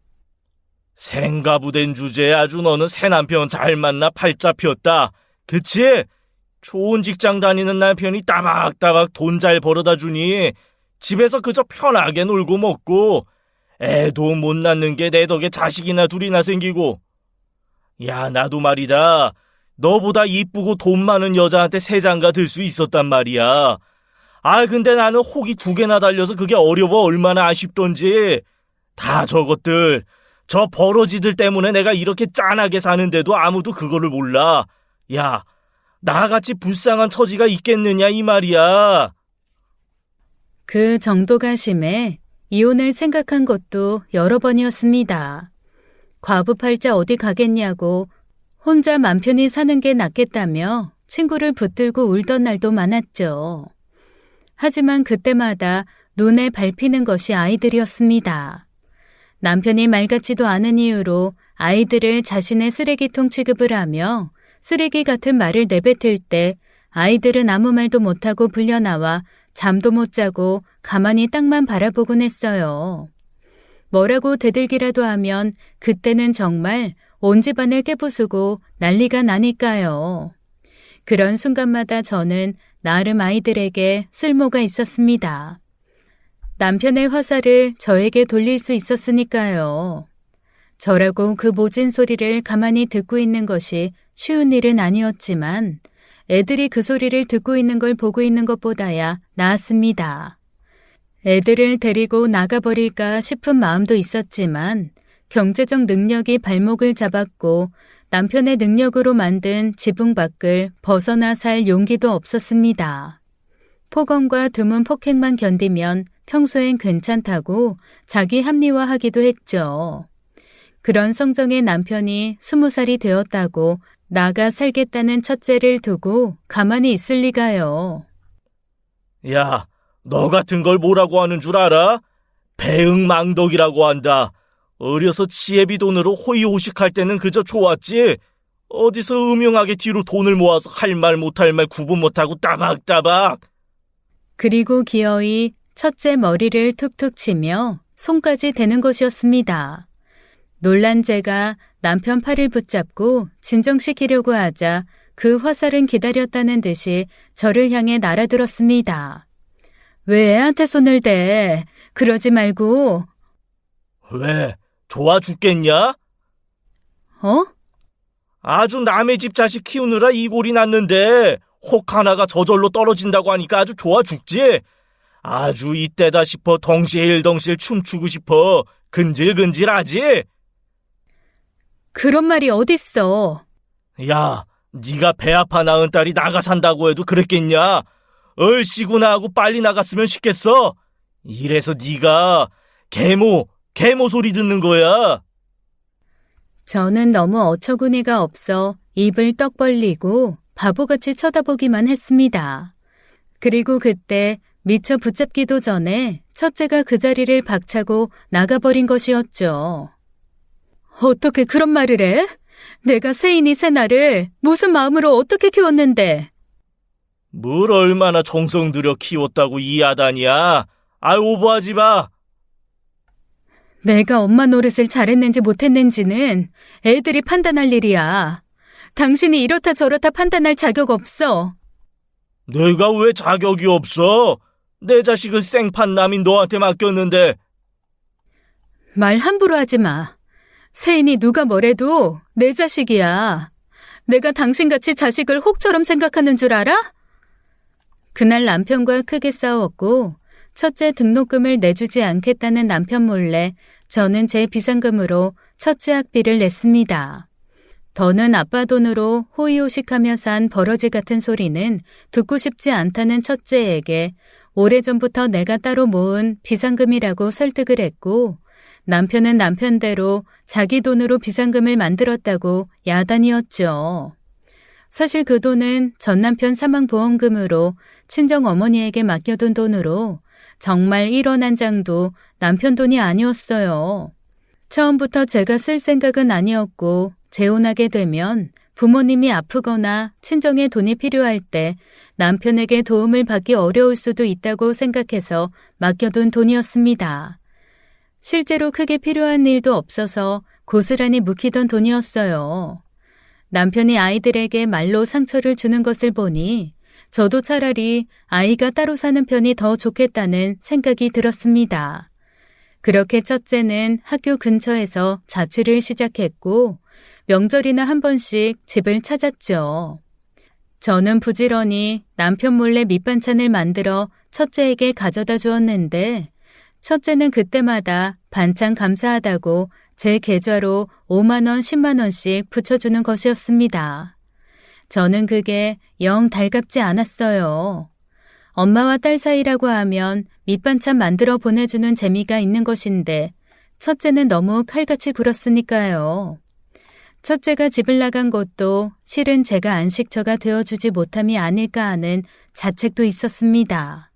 생가부된 주제에 아주 너는 새 남편 잘 만나 팔자 폈다. 그치? 좋은 직장 다니는 남편이 따박따박 돈 잘 벌어다 주니 집에서 그저 편하게 놀고 먹고 애도 못 낳는 게 내 덕에 자식이나 둘이나 생기고. 야, 나도 말이다. 너보다 이쁘고 돈 많은 여자한테 새 장가 들 수 있었단 말이야. 근데 나는 혹이 2개나 달려서 그게 어려워 얼마나 아쉽던지. 다 저것들, 저 버러지들 때문에 내가 이렇게 짠하게 사는데도 아무도 그거를 몰라. 야, 나같이 불쌍한 처지가 있겠느냐 이 말이야. 그 정도가 심해 이혼을 생각한 것도 여러 번이었습니다. 과부팔자 어디 가겠냐고 혼자 맘 편히 사는 게 낫겠다며 친구를 붙들고 울던 날도 많았죠. 하지만 그때마다 눈에 밟히는 것이 아이들이었습니다. 남편이 말 같지도 않은 이유로 아이들을 자신의 쓰레기통 취급을 하며 쓰레기 같은 말을 내뱉을 때 아이들은 아무 말도 못하고 불려나와 잠도 못 자고 가만히 땅만 바라보곤 했어요. 뭐라고 대들기라도 하면 그때는 정말 온 집안을 깨부수고 난리가 나니까요. 그런 순간마다 저는 나름 아이들에게 쓸모가 있었습니다. 남편의 화살을 저에게 돌릴 수 있었으니까요. 저라고 그 모진 소리를 가만히 듣고 있는 것이 쉬운 일은 아니었지만 애들이 그 소리를 듣고 있는 걸 보고 있는 것보다야 나았습니다. 애들을 데리고 나가버릴까 싶은 마음도 있었지만 경제적 능력이 발목을 잡았고 남편의 능력으로 만든 지붕 밖을 벗어나 살 용기도 없었습니다. 폭언과 드문 폭행만 견디면 평소엔 괜찮다고 자기 합리화하기도 했죠. 그런 성정의 남편이 20살이 되었다고 나가 살겠다는 첫째를 두고 가만히 있을 리가요. 야, 너 같은 걸 뭐라고 하는 줄 알아? 배응망덕이라고 한다. 어려서 치애비 돈으로 호의호식할 때는 그저 좋았지. 어디서 음흉하게 뒤로 돈을 모아서 할 말 못할 말 구분 못하고 따박따박. 그리고 기어이 첫째 머리를 툭툭 치며 손까지 대는 것이었습니다. 놀란 제가 남편 팔을 붙잡고 진정시키려고 하자 그 화살은 기다렸다는 듯이 저를 향해 날아들었습니다. 왜 애한테 손을 대? 그러지 말고. 왜? 좋아 죽겠냐? 어? 아주 남의 집 자식 키우느라 이골이 났는데 혹 하나가 저절로 떨어진다고 하니까 아주 좋아 죽지? 아주 이때다 싶어 덩실덩실 춤추고 싶어. 근질근질하지? 그런 말이 어딨어. 야, 네가 배 아파 낳은 딸이 나가 산다고 해도 그랬겠냐? 얼씨구나 하고 빨리 나갔으면 싶겠어? 이래서 네가 계모 소리 듣는 거야. 저는 너무 어처구니가 없어 입을 떡 벌리고 바보같이 쳐다보기만 했습니다. 그리고 그때 미처 붙잡기도 전에 첫째가 그 자리를 박차고 나가버린 것이었죠. 어떻게 그런 말을 해? 내가 세인이 세나를 무슨 마음으로 어떻게 키웠는데? 뭘 얼마나 정성 들여 키웠다고 이 야단이야? 오버하지 마. 내가 엄마 노릇을 잘했는지 못했는지는 애들이 판단할 일이야. 당신이 이렇다 저렇다 판단할 자격 없어. 내가 왜 자격이 없어? 내 자식을 생판남인 너한테 맡겼는데. 말 함부로 하지 마. 세인이 누가 뭐래도 내 자식이야. 내가 당신같이 자식을 혹처럼 생각하는 줄 알아? 그날 남편과 크게 싸웠고 첫째 등록금을 내주지 않겠다는 남편 몰래 저는 제 비상금으로 첫째 학비를 냈습니다. 더는 아빠 돈으로 호의호식하며 산 버러지 같은 소리는 듣고 싶지 않다는 첫째에게 오래전부터 내가 따로 모은 비상금이라고 설득을 했고 남편은 남편대로 자기 돈으로 비상금을 만들었다고 야단이었죠. 사실 그 돈은 전 남편 사망보험금으로 친정 어머니에게 맡겨둔 돈으로 정말 1원 한 장도 남편 돈이 아니었어요. 처음부터 제가 쓸 생각은 아니었고 재혼하게 되면 부모님이 아프거나 친정에 돈이 필요할 때 남편에게 도움을 받기 어려울 수도 있다고 생각해서 맡겨둔 돈이었습니다. 실제로 크게 필요한 일도 없어서 고스란히 묵히던 돈이었어요. 남편이 아이들에게 말로 상처를 주는 것을 보니 저도 차라리 아이가 따로 사는 편이 더 좋겠다는 생각이 들었습니다. 그렇게 첫째는 학교 근처에서 자취를 시작했고 명절이나 한 번씩 집을 찾았죠. 저는 부지런히 남편 몰래 밑반찬을 만들어 첫째에게 가져다 주었는데 첫째는 그때마다 반찬 감사하다고 제 계좌로 5만 원, 10만 원씩 붙여주는 것이었습니다. 저는 그게 영 달갑지 않았어요. 엄마와 딸 사이라고 하면 밑반찬 만들어 보내주는 재미가 있는 것인데 첫째는 너무 칼같이 굴었으니까요. 첫째가 집을 나간 것도 실은 제가 안식처가 되어주지 못함이 아닐까 하는 자책도 있었습니다.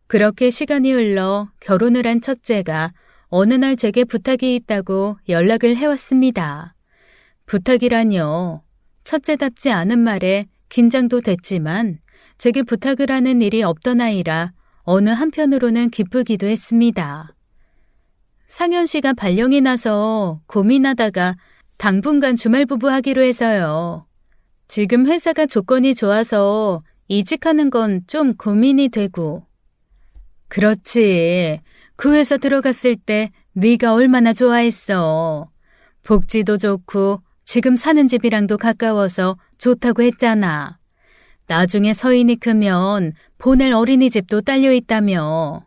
그렇게 시간이 흘러 결혼을 한 첫째가 어느 날 제게 부탁이 있다고 연락을 해왔습니다. 부탁이라뇨. 첫째답지 않은 말에 긴장도 됐지만 제게 부탁을 하는 일이 없던 아이라 어느 한편으로는 기쁘기도 했습니다. 상현 씨가 발령이 나서 고민하다가 당분간 주말부부 하기로 해서요. 지금 회사가 조건이 좋아서 이직하는 건 좀 고민이 되고. 그렇지. 그 회사 들어갔을 때 네가 얼마나 좋아했어. 복지도 좋고 지금 사는 집이랑도 가까워서 좋다고 했잖아. 나중에 서인이 크면 보낼 어린이집도 딸려있다며.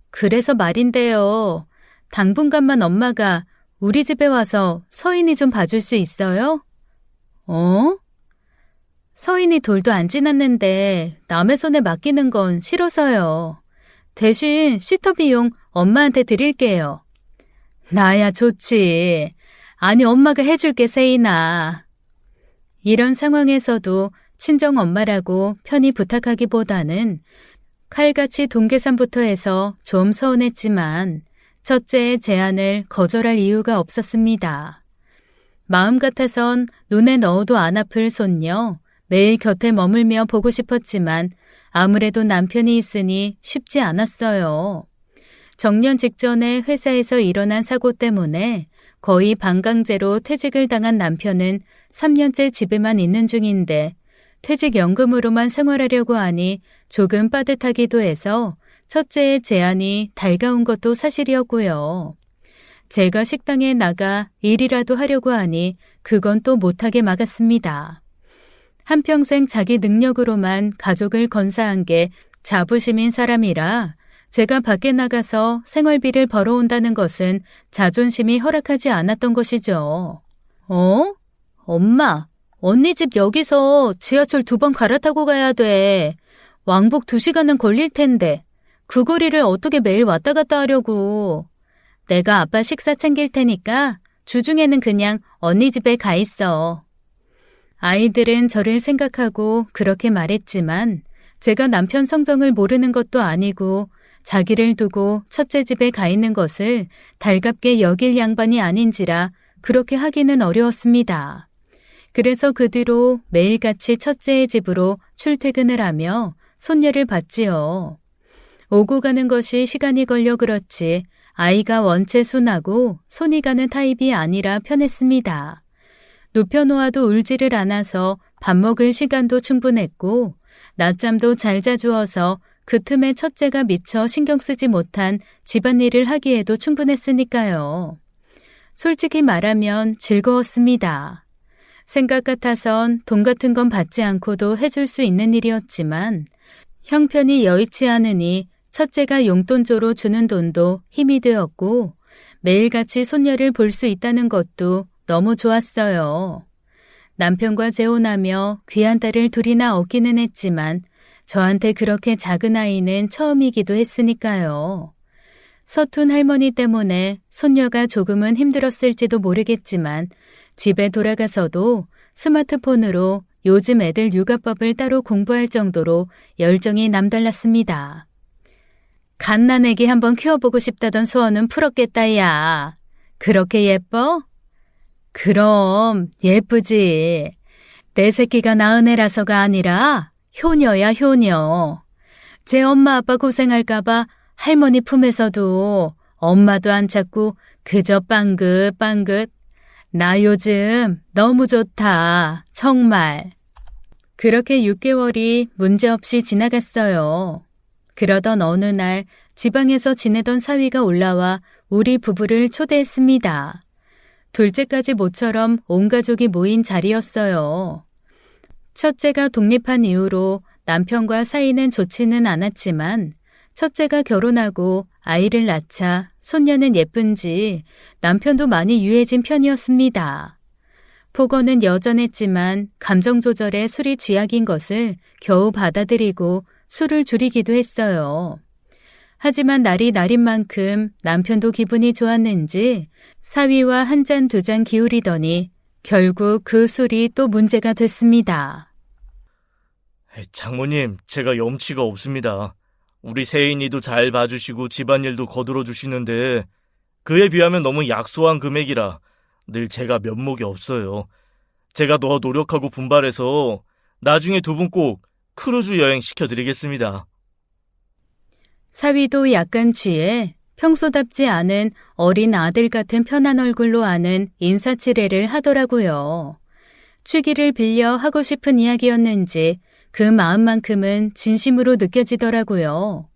그래서 말인데요. 당분간만 엄마가 우리 집에 와서 서인이 좀 봐줄 수 있어요? 서인이 돌도 안 지났는데 남의 손에 맡기는 건 싫어서요. 대신 시터 비용 엄마한테 드릴게요. 나야 좋지. 아니 엄마가 해줄게 세인아. 이런 상황에서도 친정 엄마라고 편히 부탁하기보다는 칼같이 동계산부터 해서 좀 서운했지만 첫째의 제안을 거절할 이유가 없었습니다. 마음 같아선 눈에 넣어도 안 아플 손녀, 매일 곁에 머물며 보고 싶었지만 아무래도 남편이 있으니 쉽지 않았어요. 정년 직전에 회사에서 일어난 사고 때문에 거의 반강제로 퇴직을 당한 남편은 3년째 집에만 있는 중인데 퇴직연금으로만 생활하려고 하니 조금 빠듯하기도 해서 첫째의 제안이 달가운 것도 사실이었고요. 제가 식당에 나가 일이라도 하려고 하니 그건 또 못하게 막았습니다. 한평생 자기 능력으로만 가족을 건사한 게 자부심인 사람이라 제가 밖에 나가서 생활비를 벌어온다는 것은 자존심이 허락하지 않았던 것이죠. 엄마, 언니 집 여기서 지하철 2번 갈아타고 가야 돼. 왕복 2시간은 걸릴 텐데 그 거리를 어떻게 매일 왔다 갔다 하려고. 내가 아빠 식사 챙길 테니까 주중에는 그냥 언니 집에 가 있어. 아이들은 저를 생각하고 그렇게 말했지만 제가 남편 성정을 모르는 것도 아니고 자기를 두고 첫째 집에 가 있는 것을 달갑게 여길 양반이 아닌지라 그렇게 하기는 어려웠습니다. 그래서 그 뒤로 매일같이 첫째의 집으로 출퇴근을 하며 손녀를 봤지요. 오고 가는 것이 시간이 걸려 그렇지 아이가 원체 순하고 손이 가는 타입이 아니라 편했습니다. 눕혀놓아도 울지를 않아서 밥 먹을 시간도 충분했고 낮잠도 잘 자주어서 그 틈에 첫째가 미처 신경 쓰지 못한 집안일을 하기에도 충분했으니까요. 솔직히 말하면 즐거웠습니다. 생각 같아선 돈 같은 건 받지 않고도 해줄 수 있는 일이었지만 형편이 여의치 않으니 첫째가 용돈조로 주는 돈도 힘이 되었고 매일같이 손녀를 볼 수 있다는 것도 너무 좋았어요. 남편과 재혼하며 귀한 딸을 둘이나 얻기는 했지만 저한테 그렇게 작은 아이는 처음이기도 했으니까요. 서툰 할머니 때문에 손녀가 조금은 힘들었을지도 모르겠지만 집에 돌아가서도 스마트폰으로 요즘 애들 육아법을 따로 공부할 정도로 열정이 남달랐습니다. 갓난애기 한번 키워보고 싶다던 소원은 풀었겠다, 야. 그렇게 예뻐? 그럼 예쁘지. 내 새끼가 낳은 애라서가 아니라 효녀야, 효녀. 제 엄마 아빠 고생할까봐 할머니 품에서도 엄마도 안 찾고 그저 빵긋빵긋. 나 요즘 너무 좋다. 정말. 그렇게 6개월이 문제없이 지나갔어요. 그러던 어느 날 지방에서 지내던 사위가 올라와 우리 부부를 초대했습니다. 둘째까지 모처럼 온 가족이 모인 자리였어요. 첫째가 독립한 이후로 남편과 사이는 좋지는 않았지만 첫째가 결혼하고 아이를 낳자 손녀는 예쁜지 남편도 많이 유해진 편이었습니다. 폭언은 여전했지만 감정 조절에 술이 쥐약인 것을 겨우 받아들이고 술을 줄이기도 했어요. 하지만 날이 날인 만큼 남편도 기분이 좋았는지 사위와 한 잔 두 잔 기울이더니 결국 그 술이 또 문제가 됐습니다. 장모님, 제가 염치가 없습니다. 우리 세인이도 잘 봐주시고 집안일도 거들어 주시는데 그에 비하면 너무 약소한 금액이라 늘 제가 면목이 없어요. 제가 더 노력하고 분발해서 나중에 두 분 꼭 크루즈 여행 시켜드리겠습니다. 사위도 약간 취해 평소답지 않은 어린 아들 같은 편한 얼굴로 하는 인사치레를 하더라고요. 취기를 빌려 하고 싶은 이야기였는지 그 마음만큼은 진심으로 느껴지더라고요.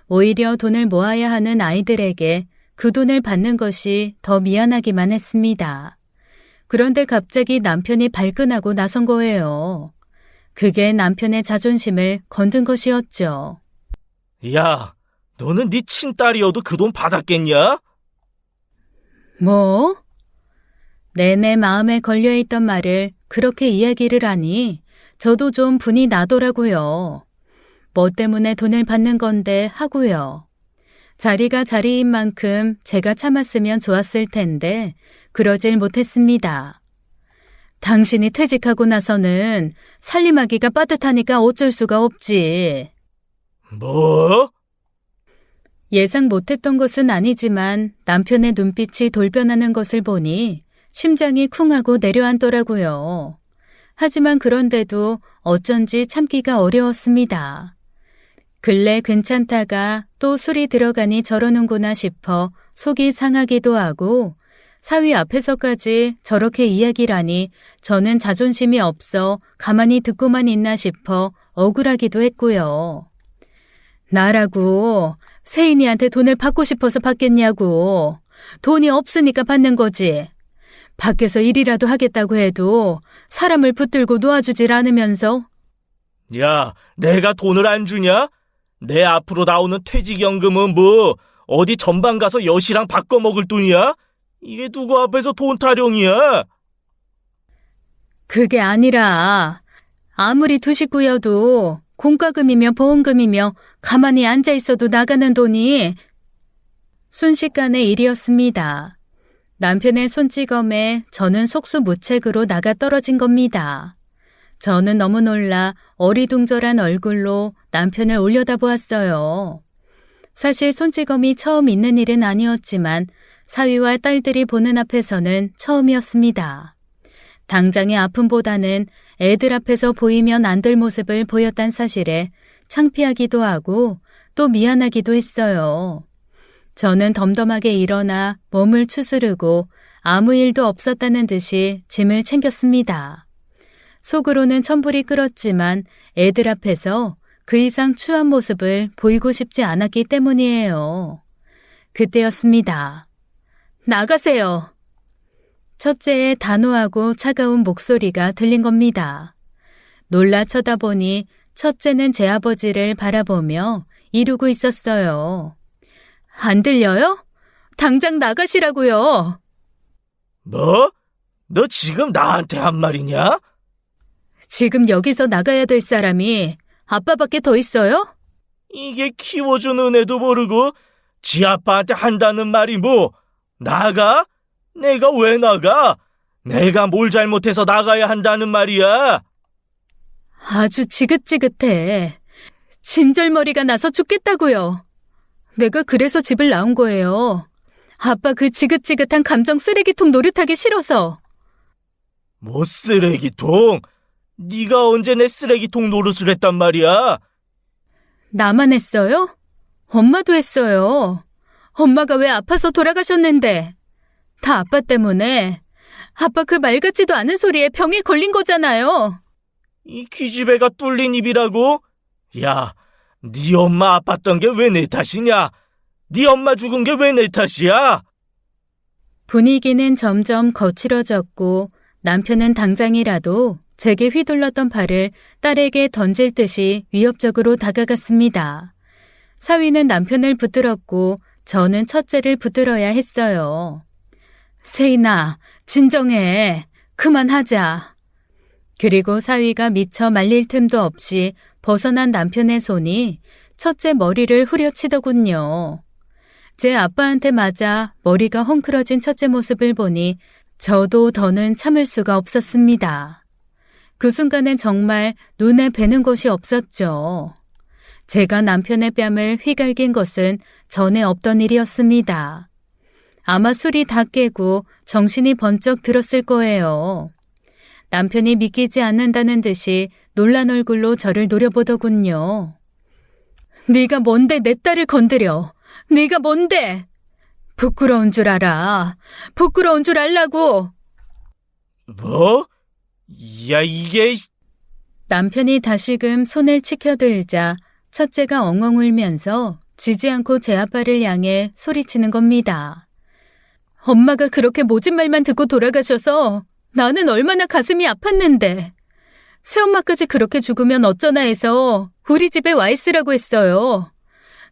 오히려 돈을 모아야 하는 아이들에게 그 돈을 받는 것이 더 미안하기만 했습니다. 그런데 갑자기 남편이 발끈하고 나선 거예요. 그게 남편의 자존심을 건든 것이었죠. 야, 너는 네 친딸이어도 그 돈 받았겠냐? 뭐? 내내 마음에 걸려있던 말을 그렇게 이야기를 하니 저도 좀 분이 나더라고요. 뭐 때문에 돈을 받는 건데 하고요. 자리가 자리인 만큼 제가 참았으면 좋았을 텐데 그러질 못했습니다. 당신이 퇴직하고 나서는 살림하기가 빠듯하니까 어쩔 수가 없지. 뭐? 예상 못했던 것은 아니지만 남편의 눈빛이 돌변하는 것을 보니 심장이 쿵하고 내려앉더라고요. 하지만 그런데도 어쩐지 참기가 어려웠습니다. 근래 괜찮다가 또 술이 들어가니 저러는구나 싶어 속이 상하기도 하고 사위 앞에서까지 저렇게 이야기라니 저는 자존심이 없어 가만히 듣고만 있나 싶어 억울하기도 했고요. 나라고 세인이한테 돈을 받고 싶어서 받겠냐고. 돈이 없으니까 받는 거지. 밖에서 일이라도 하겠다고 해도 사람을 붙들고 놓아주질 않으면서. 야, 내가 돈을 안 주냐? 내 앞으로 나오는 퇴직연금은 뭐 어디 전방 가서 여시랑 바꿔 먹을 돈이야? 이게 누구 앞에서 돈 타령이야? 그게 아니라 아무리 두 식구여도 공과금이며 보험금이며 가만히 앉아 있어도 나가는 돈이 순식간의 일이었습니다. 남편의 손찌검에 저는 속수무책으로 나가 떨어진 겁니다. 저는 너무 놀라 어리둥절한 얼굴로 남편을 올려다보았어요. 사실 손찌검이 처음 있는 일은 아니었지만 사위와 딸들이 보는 앞에서는 처음이었습니다. 당장의 아픔보다는 애들 앞에서 보이면 안 될 모습을 보였단 사실에 창피하기도 하고 또 미안하기도 했어요. 저는 덤덤하게 일어나 몸을 추스르고 아무 일도 없었다는 듯이 짐을 챙겼습니다. 속으로는 천불이 끓었지만 애들 앞에서 그 이상 추한 모습을 보이고 싶지 않았기 때문이에요. 그때였습니다. 나가세요. 첫째의 단호하고 차가운 목소리가 들린 겁니다. 놀라 쳐다보니 첫째는 제 아버지를 바라보며 이루고 있었어요. 안 들려요? 당장 나가시라고요. 뭐? 너 지금 나한테 한 말이냐? 지금 여기서 나가야 될 사람이 아빠밖에 더 있어요? 이게 키워준 애도 모르고 지 아빠한테 한다는 말이 뭐? 나가? 내가 왜 나가? 내가 뭘 잘못해서 나가야 한다는 말이야? 아주 지긋지긋해. 진절머리가 나서 죽겠다고요. 내가 그래서 집을 나온 거예요. 아빠 그 지긋지긋한 감정 쓰레기통 노릇하기 싫어서. 뭐 쓰레기통? 네가 언제 내 쓰레기통 노릇을 했단 말이야? 나만 했어요? 엄마도 했어요. 엄마가 왜 아파서 돌아가셨는데. 다 아빠 때문에. 아빠 그 말 같지도 않은 소리에 병에 걸린 거잖아요. 이 기집애가 뚫린 입이라고? 야, 네 엄마 아팠던 게 왜 내 탓이냐? 네 엄마 죽은 게 왜 내 탓이야? 분위기는 점점 거칠어졌고 남편은 당장이라도 제게 휘둘렀던 팔을 딸에게 던질 듯이 위협적으로 다가갔습니다. 사위는 남편을 붙들었고 저는 첫째를 붙들어야 했어요. 세인아, 진정해. 그만하자. 그리고 사위가 미처 말릴 틈도 없이 벗어난 남편의 손이 첫째 머리를 후려치더군요. 제 아빠한테 맞아 머리가 헝클어진 첫째 모습을 보니 저도 더는 참을 수가 없었습니다. 그 순간엔 정말 눈에 뵈는 것이 없었죠. 제가 남편의 뺨을 휘갈긴 것은 전에 없던 일이었습니다. 아마 술이 다 깨고 정신이 번쩍 들었을 거예요. 남편이 믿기지 않는다는 듯이 놀란 얼굴로 저를 노려보더군요. 네가 뭔데 내 딸을 건드려? 네가 뭔데? 부끄러운 줄 알아. 부끄러운 줄 알라고. 뭐? 야, 이게... 남편이 다시금 손을 치켜들자 첫째가 엉엉 울면서 지지 않고 제 아빠를 향해 소리치는 겁니다. 엄마가 그렇게 모진 말만 듣고 돌아가셔서 나는 얼마나 가슴이 아팠는데. 새엄마까지 그렇게 죽으면 어쩌나 해서 우리 집에 와 있으라고 했어요.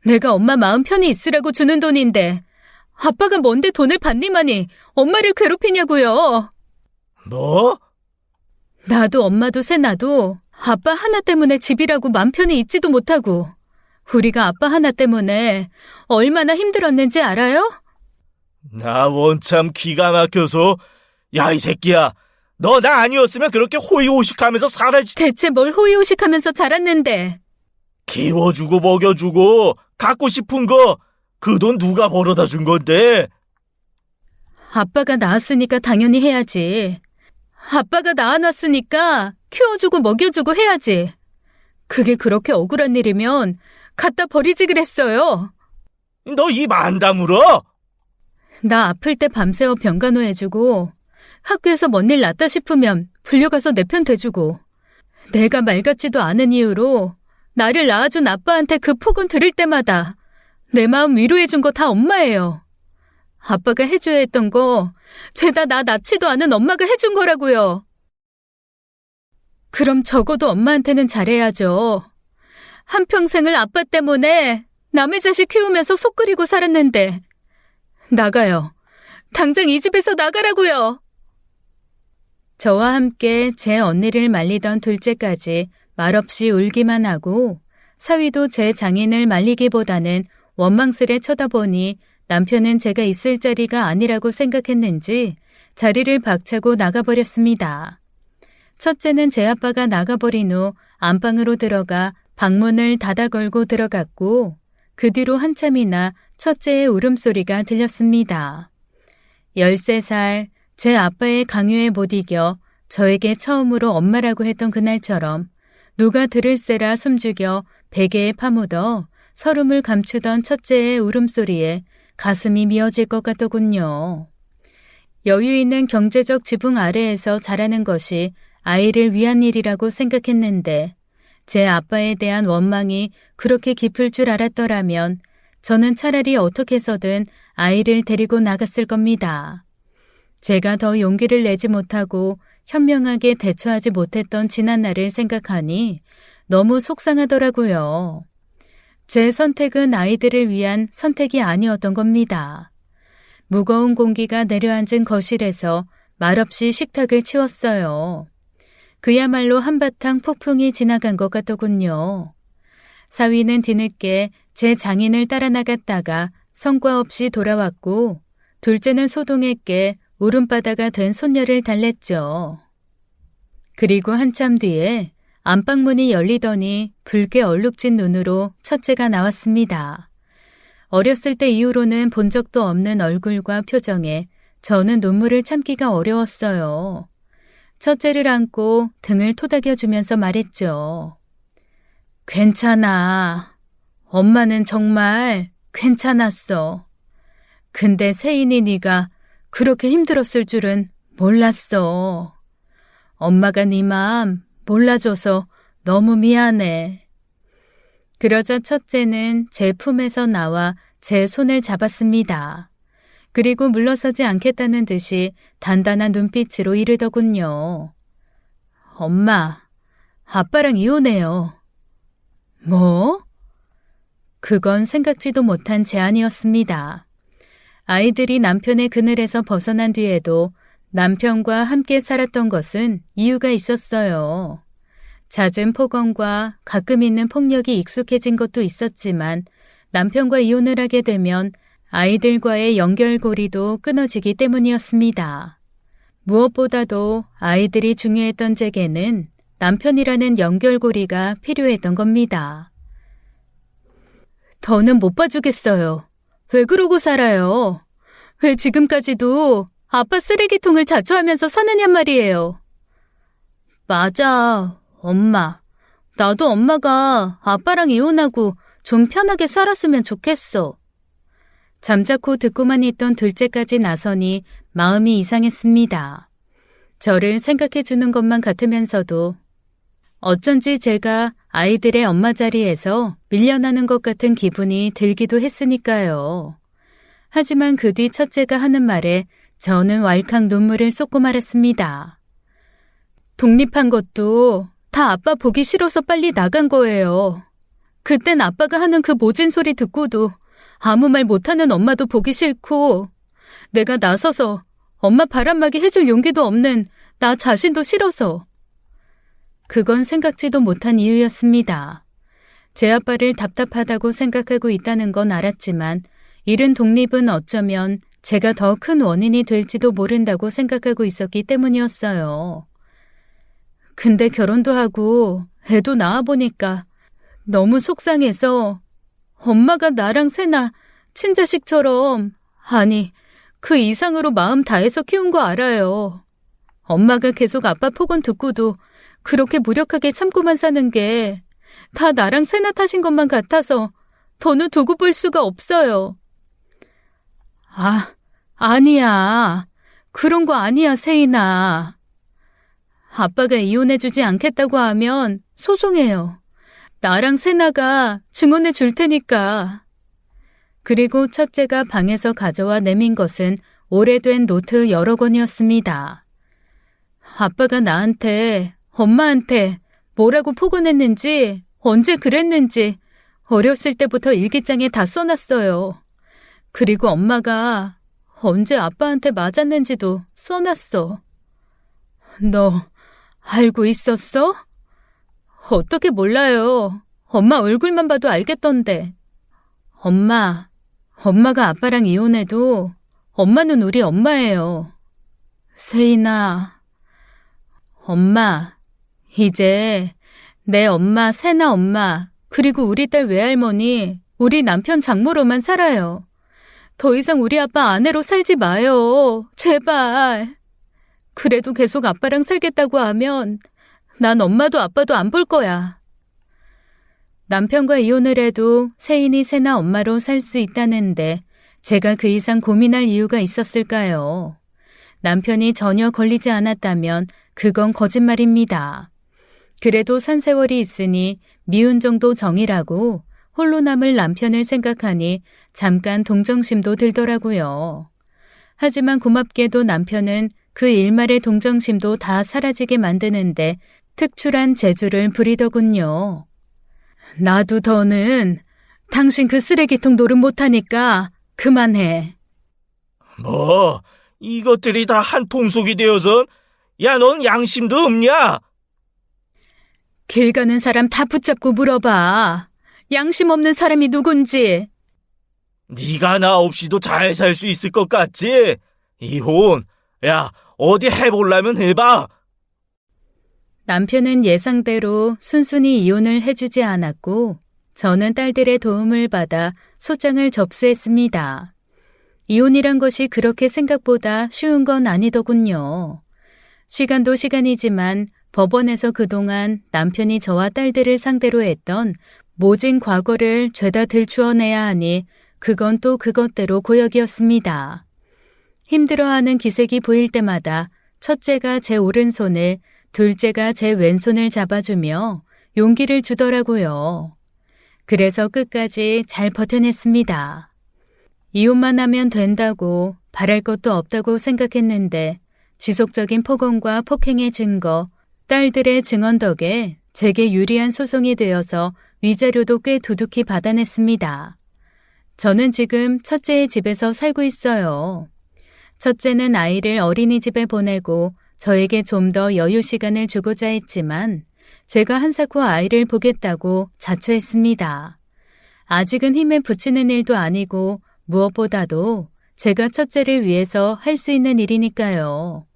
내가 엄마 마음 편히 있으라고 주는 돈인데 아빠가 뭔데 돈을 받니마니 엄마를 괴롭히냐고요. 뭐? 나도 엄마도 새나도 아빠 하나 때문에 집이라고 맘 편히 있지도 못하고 우리가 아빠 하나 때문에 얼마나 힘들었는지 알아요? 나 원참 기가 막혀서. 야, 이 새끼야. 너 나 아니었으면 그렇게 호의호식하면서 살았지. 대체 뭘 호의호식하면서 자랐는데. 키워주고 먹여주고 갖고 싶은 거 그 돈 누가 벌어다 준 건데? 아빠가 낳았으니까 당연히 해야지. 아빠가 낳아놨으니까 키워주고 먹여주고 해야지. 그게 그렇게 억울한 일이면 갖다 버리지 그랬어요. 너 입 안 다물어? 나 아플 때 밤새워 병간호 해주고 학교에서 뭔 일 났다 싶으면 불려가서 내 편 대주고 내가 말 같지도 않은 이유로 나를 낳아준 아빠한테 그 폭언 들을 때마다 내 마음 위로해준 거 다 엄마예요. 아빠가 해줘야 했던 거 죄다 나 낳지도 않은 엄마가 해준 거라고요. 그럼 적어도 엄마한테는 잘해야죠. 한평생을 아빠 때문에 남의 자식 키우면서 속 끓이고 살았는데. 나가요. 당장 이 집에서 나가라고요. 저와 함께 제 언니를 말리던 둘째까지 말없이 울기만 하고 사위도 제 장인을 말리기보다는 원망스레 쳐다보니 남편은 제가 있을 자리가 아니라고 생각했는지 자리를 박차고 나가버렸습니다. 첫째는 제 아빠가 나가버린 후 안방으로 들어가 방문을 닫아 걸고 들어갔고 그 뒤로 한참이나 첫째의 울음소리가 들렸습니다. 13살 제 아빠의 강요에 못 이겨 저에게 처음으로 엄마라고 했던 그날처럼 누가 들을세라 숨죽여 베개에 파묻어 서름을 감추던 첫째의 울음소리에 가슴이 미어질 것 같더군요. 여유 있는 경제적 지붕 아래에서 자라는 것이 아이를 위한 일이라고 생각했는데 제 아빠에 대한 원망이 그렇게 깊을 줄 알았더라면 저는 차라리 어떻게 해서든 아이를 데리고 나갔을 겁니다. 제가 더 용기를 내지 못하고 현명하게 대처하지 못했던 지난날을 생각하니 너무 속상하더라고요. 제 선택은 아이들을 위한 선택이 아니었던 겁니다. 무거운 공기가 내려앉은 거실에서 말없이 식탁을 치웠어요. 그야말로 한바탕 폭풍이 지나간 것 같더군요. 사위는 뒤늦게 제 장인을 따라 나갔다가 성과 없이 돌아왔고 둘째는 소동에게 울음바다가 된 손녀를 달랬죠. 그리고 한참 뒤에 안방문이 열리더니 붉게 얼룩진 눈으로 첫째가 나왔습니다. 어렸을 때 이후로는 본 적도 없는 얼굴과 표정에 저는 눈물을 참기가 어려웠어요. 첫째를 안고 등을 토닥여주면서 말했죠. 괜찮아. 엄마는 정말 괜찮았어. 근데 세인이 네가 그렇게 힘들었을 줄은 몰랐어. 엄마가 네 마음 몰라줘서 너무 미안해. 그러자 첫째는 제 품에서 나와 제 손을 잡았습니다. 그리고 물러서지 않겠다는 듯이 단단한 눈빛으로 이르더군요. 엄마, 아빠랑 이혼해요. 뭐? 그건 생각지도 못한 제안이었습니다. 아이들이 남편의 그늘에서 벗어난 뒤에도 남편과 함께 살았던 것은 이유가 있었어요. 잦은 폭언과 가끔 있는 폭력이 익숙해진 것도 있었지만 남편과 이혼을 하게 되면 아이들과의 연결고리도 끊어지기 때문이었습니다. 무엇보다도 아이들이 중요했던 제게는 남편이라는 연결고리가 필요했던 겁니다. 더는 못 봐주겠어요. 왜 그러고 살아요? 왜 지금까지도 아빠 쓰레기통을 자초하면서 사느냔 말이에요. 맞아, 엄마. 나도 엄마가 아빠랑 이혼하고 좀 편하게 살았으면 좋겠어. 잠자코 듣고만 있던 둘째까지 나서니 마음이 이상했습니다. 저를 생각해 주는 것만 같으면서도 어쩐지 제가 아이들의 엄마 자리에서 밀려나는 것 같은 기분이 들기도 했으니까요. 하지만 그 뒤 첫째가 하는 말에 저는 왈칵 눈물을 쏟고 말았습니다. 독립한 것도 다 아빠 보기 싫어서 빨리 나간 거예요. 그땐 아빠가 하는 그 모진 소리 듣고도 아무 말 못하는 엄마도 보기 싫고 내가 나서서 엄마 바람막이 해줄 용기도 없는 나 자신도 싫어서. 그건 생각지도 못한 이유였습니다. 제 아빠를 답답하다고 생각하고 있다는 건 알았지만 이른 독립은 어쩌면 제가 더 큰 원인이 될지도 모른다고 생각하고 있었기 때문이었어요. 근데 결혼도 하고 애도 낳아보니까 너무 속상해서 엄마가 나랑 세나 친자식처럼, 아니 그 이상으로 마음 다해서 키운 거 알아요. 엄마가 계속 아빠 폭언 듣고도 그렇게 무력하게 참고만 사는 게 다 나랑 세나 탓인 것만 같아서 더는 두고 볼 수가 없어요. 아니야. 그런 거 아니야, 세인아. 아빠가 이혼해주지 않겠다고 하면 소송해요. 나랑 세나가 증언해 줄 테니까. 그리고 첫째가 방에서 가져와 내민 것은 오래된 노트 여러 권이었습니다. 아빠가 나한테, 엄마한테 뭐라고 폭언했는지, 언제 그랬는지 어렸을 때부터 일기장에 다 써놨어요. 그리고 엄마가 언제 아빠한테 맞았는지도 써놨어. 너 알고 있었어? 어떻게 몰라요. 엄마 얼굴만 봐도 알겠던데. 엄마, 엄마가 아빠랑 이혼해도 엄마는 우리 엄마예요. 세인아, 엄마, 이제 내 엄마, 세나 엄마, 그리고 우리 딸 외할머니, 우리 남편 장모로만 살아요. 더 이상 우리 아빠 아내로 살지 마요. 제발. 그래도 계속 아빠랑 살겠다고 하면 난 엄마도 아빠도 안 볼 거야. 남편과 이혼을 해도 세인이 세나 엄마로 살 수 있다는데 제가 그 이상 고민할 이유가 있었을까요? 남편이 전혀 걸리지 않았다면 그건 거짓말입니다. 그래도 산 세월이 있으니 미운 정도 정이라고 홀로 남을 남편을 생각하니 잠깐 동정심도 들더라고요. 하지만 고맙게도 남편은 그 일말의 동정심도 다 사라지게 만드는데 특출한 재주를 부리더군요. 나도 더는 당신 그 쓰레기통 노릇 못하니까 그만해. 뭐, 이것들이 다 한 통속이 되어서 야, 넌 양심도 없냐? 길 가는 사람 다 붙잡고 물어봐. 양심 없는 사람이 누군지. 네가 나 없이도 잘 살 수 있을 것 같지? 이혼, 야, 어디 해보려면 해봐. 남편은 예상대로 순순히 이혼을 해주지 않았고 저는 딸들의 도움을 받아 소장을 접수했습니다. 이혼이란 것이 그렇게 생각보다 쉬운 건 아니더군요. 시간도 시간이지만 법원에서 그동안 남편이 저와 딸들을 상대로 했던 모진 과거를 죄다 들추어내야 하니 그건 또 그것대로 고역이었습니다. 힘들어하는 기색이 보일 때마다 첫째가 제 오른손을, 둘째가 제 왼손을 잡아주며 용기를 주더라고요. 그래서 끝까지 잘 버텨냈습니다. 이혼만 하면 된다고 바랄 것도 없다고 생각했는데 지속적인 폭언과 폭행의 증거, 딸들의 증언 덕에 제게 유리한 소송이 되어서 위자료도 꽤 두둑히 받아냈습니다. 저는 지금 첫째의 집에서 살고 있어요. 첫째는 아이를 어린이집에 보내고 저에게 좀 더 여유 시간을 주고자 했지만 제가 한사코 아이를 보겠다고 자초했습니다. 아직은 힘에 부치는 일도 아니고 무엇보다도 제가 첫째를 위해서 할 수 있는 일이니까요.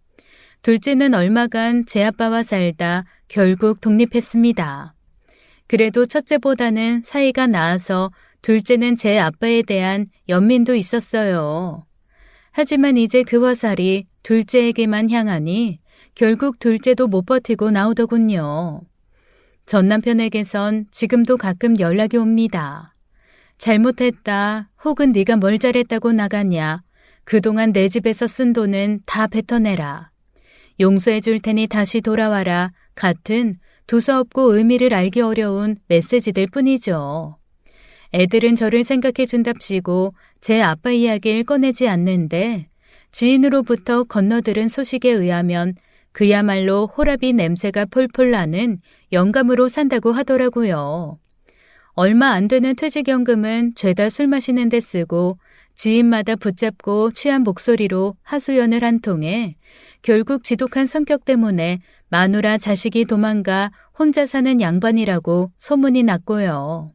둘째는 얼마간 제 아빠와 살다 결국 독립했습니다. 그래도 첫째보다는 사이가 나아서 둘째는 제 아빠에 대한 연민도 있었어요. 하지만 이제 그 화살이 둘째에게만 향하니 결국 둘째도 못 버티고 나오더군요. 전 남편에게선 지금도 가끔 연락이 옵니다. 잘못했다 혹은 네가 뭘 잘했다고 나갔냐. 그동안 내 집에서 쓴 돈은 다 뱉어내라. 용서해 줄 테니 다시 돌아와라 같은 두서없고 의미를 알기 어려운 메시지들 뿐이죠. 애들은 저를 생각해 준답시고 제 아빠 이야기를 꺼내지 않는데 지인으로부터 건너들은 소식에 의하면 그야말로 호라비 냄새가 폴폴 나는 영감으로 산다고 하더라고요. 얼마 안 되는 퇴직연금은 죄다 술 마시는 데 쓰고 지인마다 붙잡고 취한 목소리로 하소연을 한 통에 결국 지독한 성격 때문에 마누라 자식이 도망가 혼자 사는 양반이라고 소문이 났고요.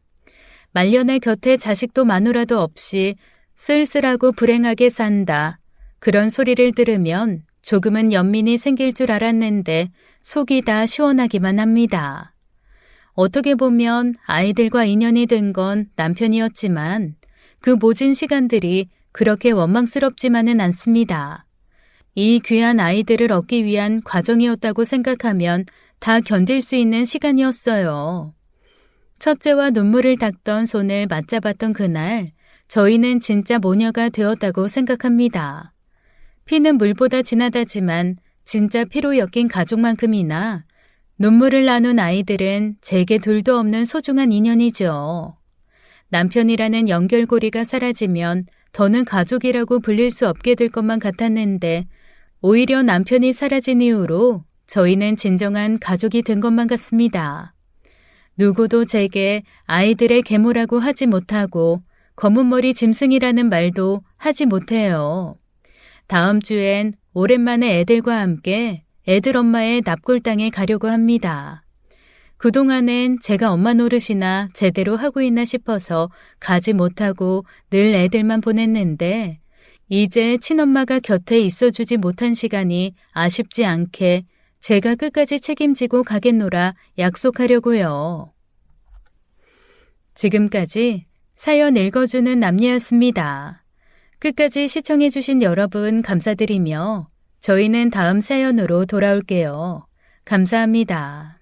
말년에 곁에 자식도 마누라도 없이 쓸쓸하고 불행하게 산다. 그런 소리를 들으면 조금은 연민이 생길 줄 알았는데 속이 다 시원하기만 합니다. 어떻게 보면 아이들과 인연이 된 건 남편이었지만 그 모진 시간들이 그렇게 원망스럽지만은 않습니다. 이 귀한 아이들을 얻기 위한 과정이었다고 생각하면 다 견딜 수 있는 시간이었어요. 첫째와 눈물을 닦던 손을 맞잡았던 그날 저희는 진짜 모녀가 되었다고 생각합니다. 피는 물보다 진하다지만 진짜 피로 엮인 가족만큼이나 눈물을 나눈 아이들은 제게 둘도 없는 소중한 인연이죠. 남편이라는 연결고리가 사라지면 더는 가족이라고 불릴 수 없게 될 것만 같았는데 오히려 남편이 사라진 이후로 저희는 진정한 가족이 된 것만 같습니다. 누구도 제게 아이들의 계모라고 하지 못하고 검은머리 짐승이라는 말도 하지 못해요. 다음 주엔 오랜만에 애들과 함께 애들 엄마의 납골당에 가려고 합니다. 그동안엔 제가 엄마 노릇이나 제대로 하고 있나 싶어서 가지 못하고 늘 애들만 보냈는데 이제 친엄마가 곁에 있어주지 못한 시간이 아쉽지 않게 제가 끝까지 책임지고 가겠노라 약속하려고요. 지금까지 사연 읽어주는 남녀였습니다. 끝까지 시청해주신 여러분 감사드리며 저희는 다음 사연으로 돌아올게요. 감사합니다.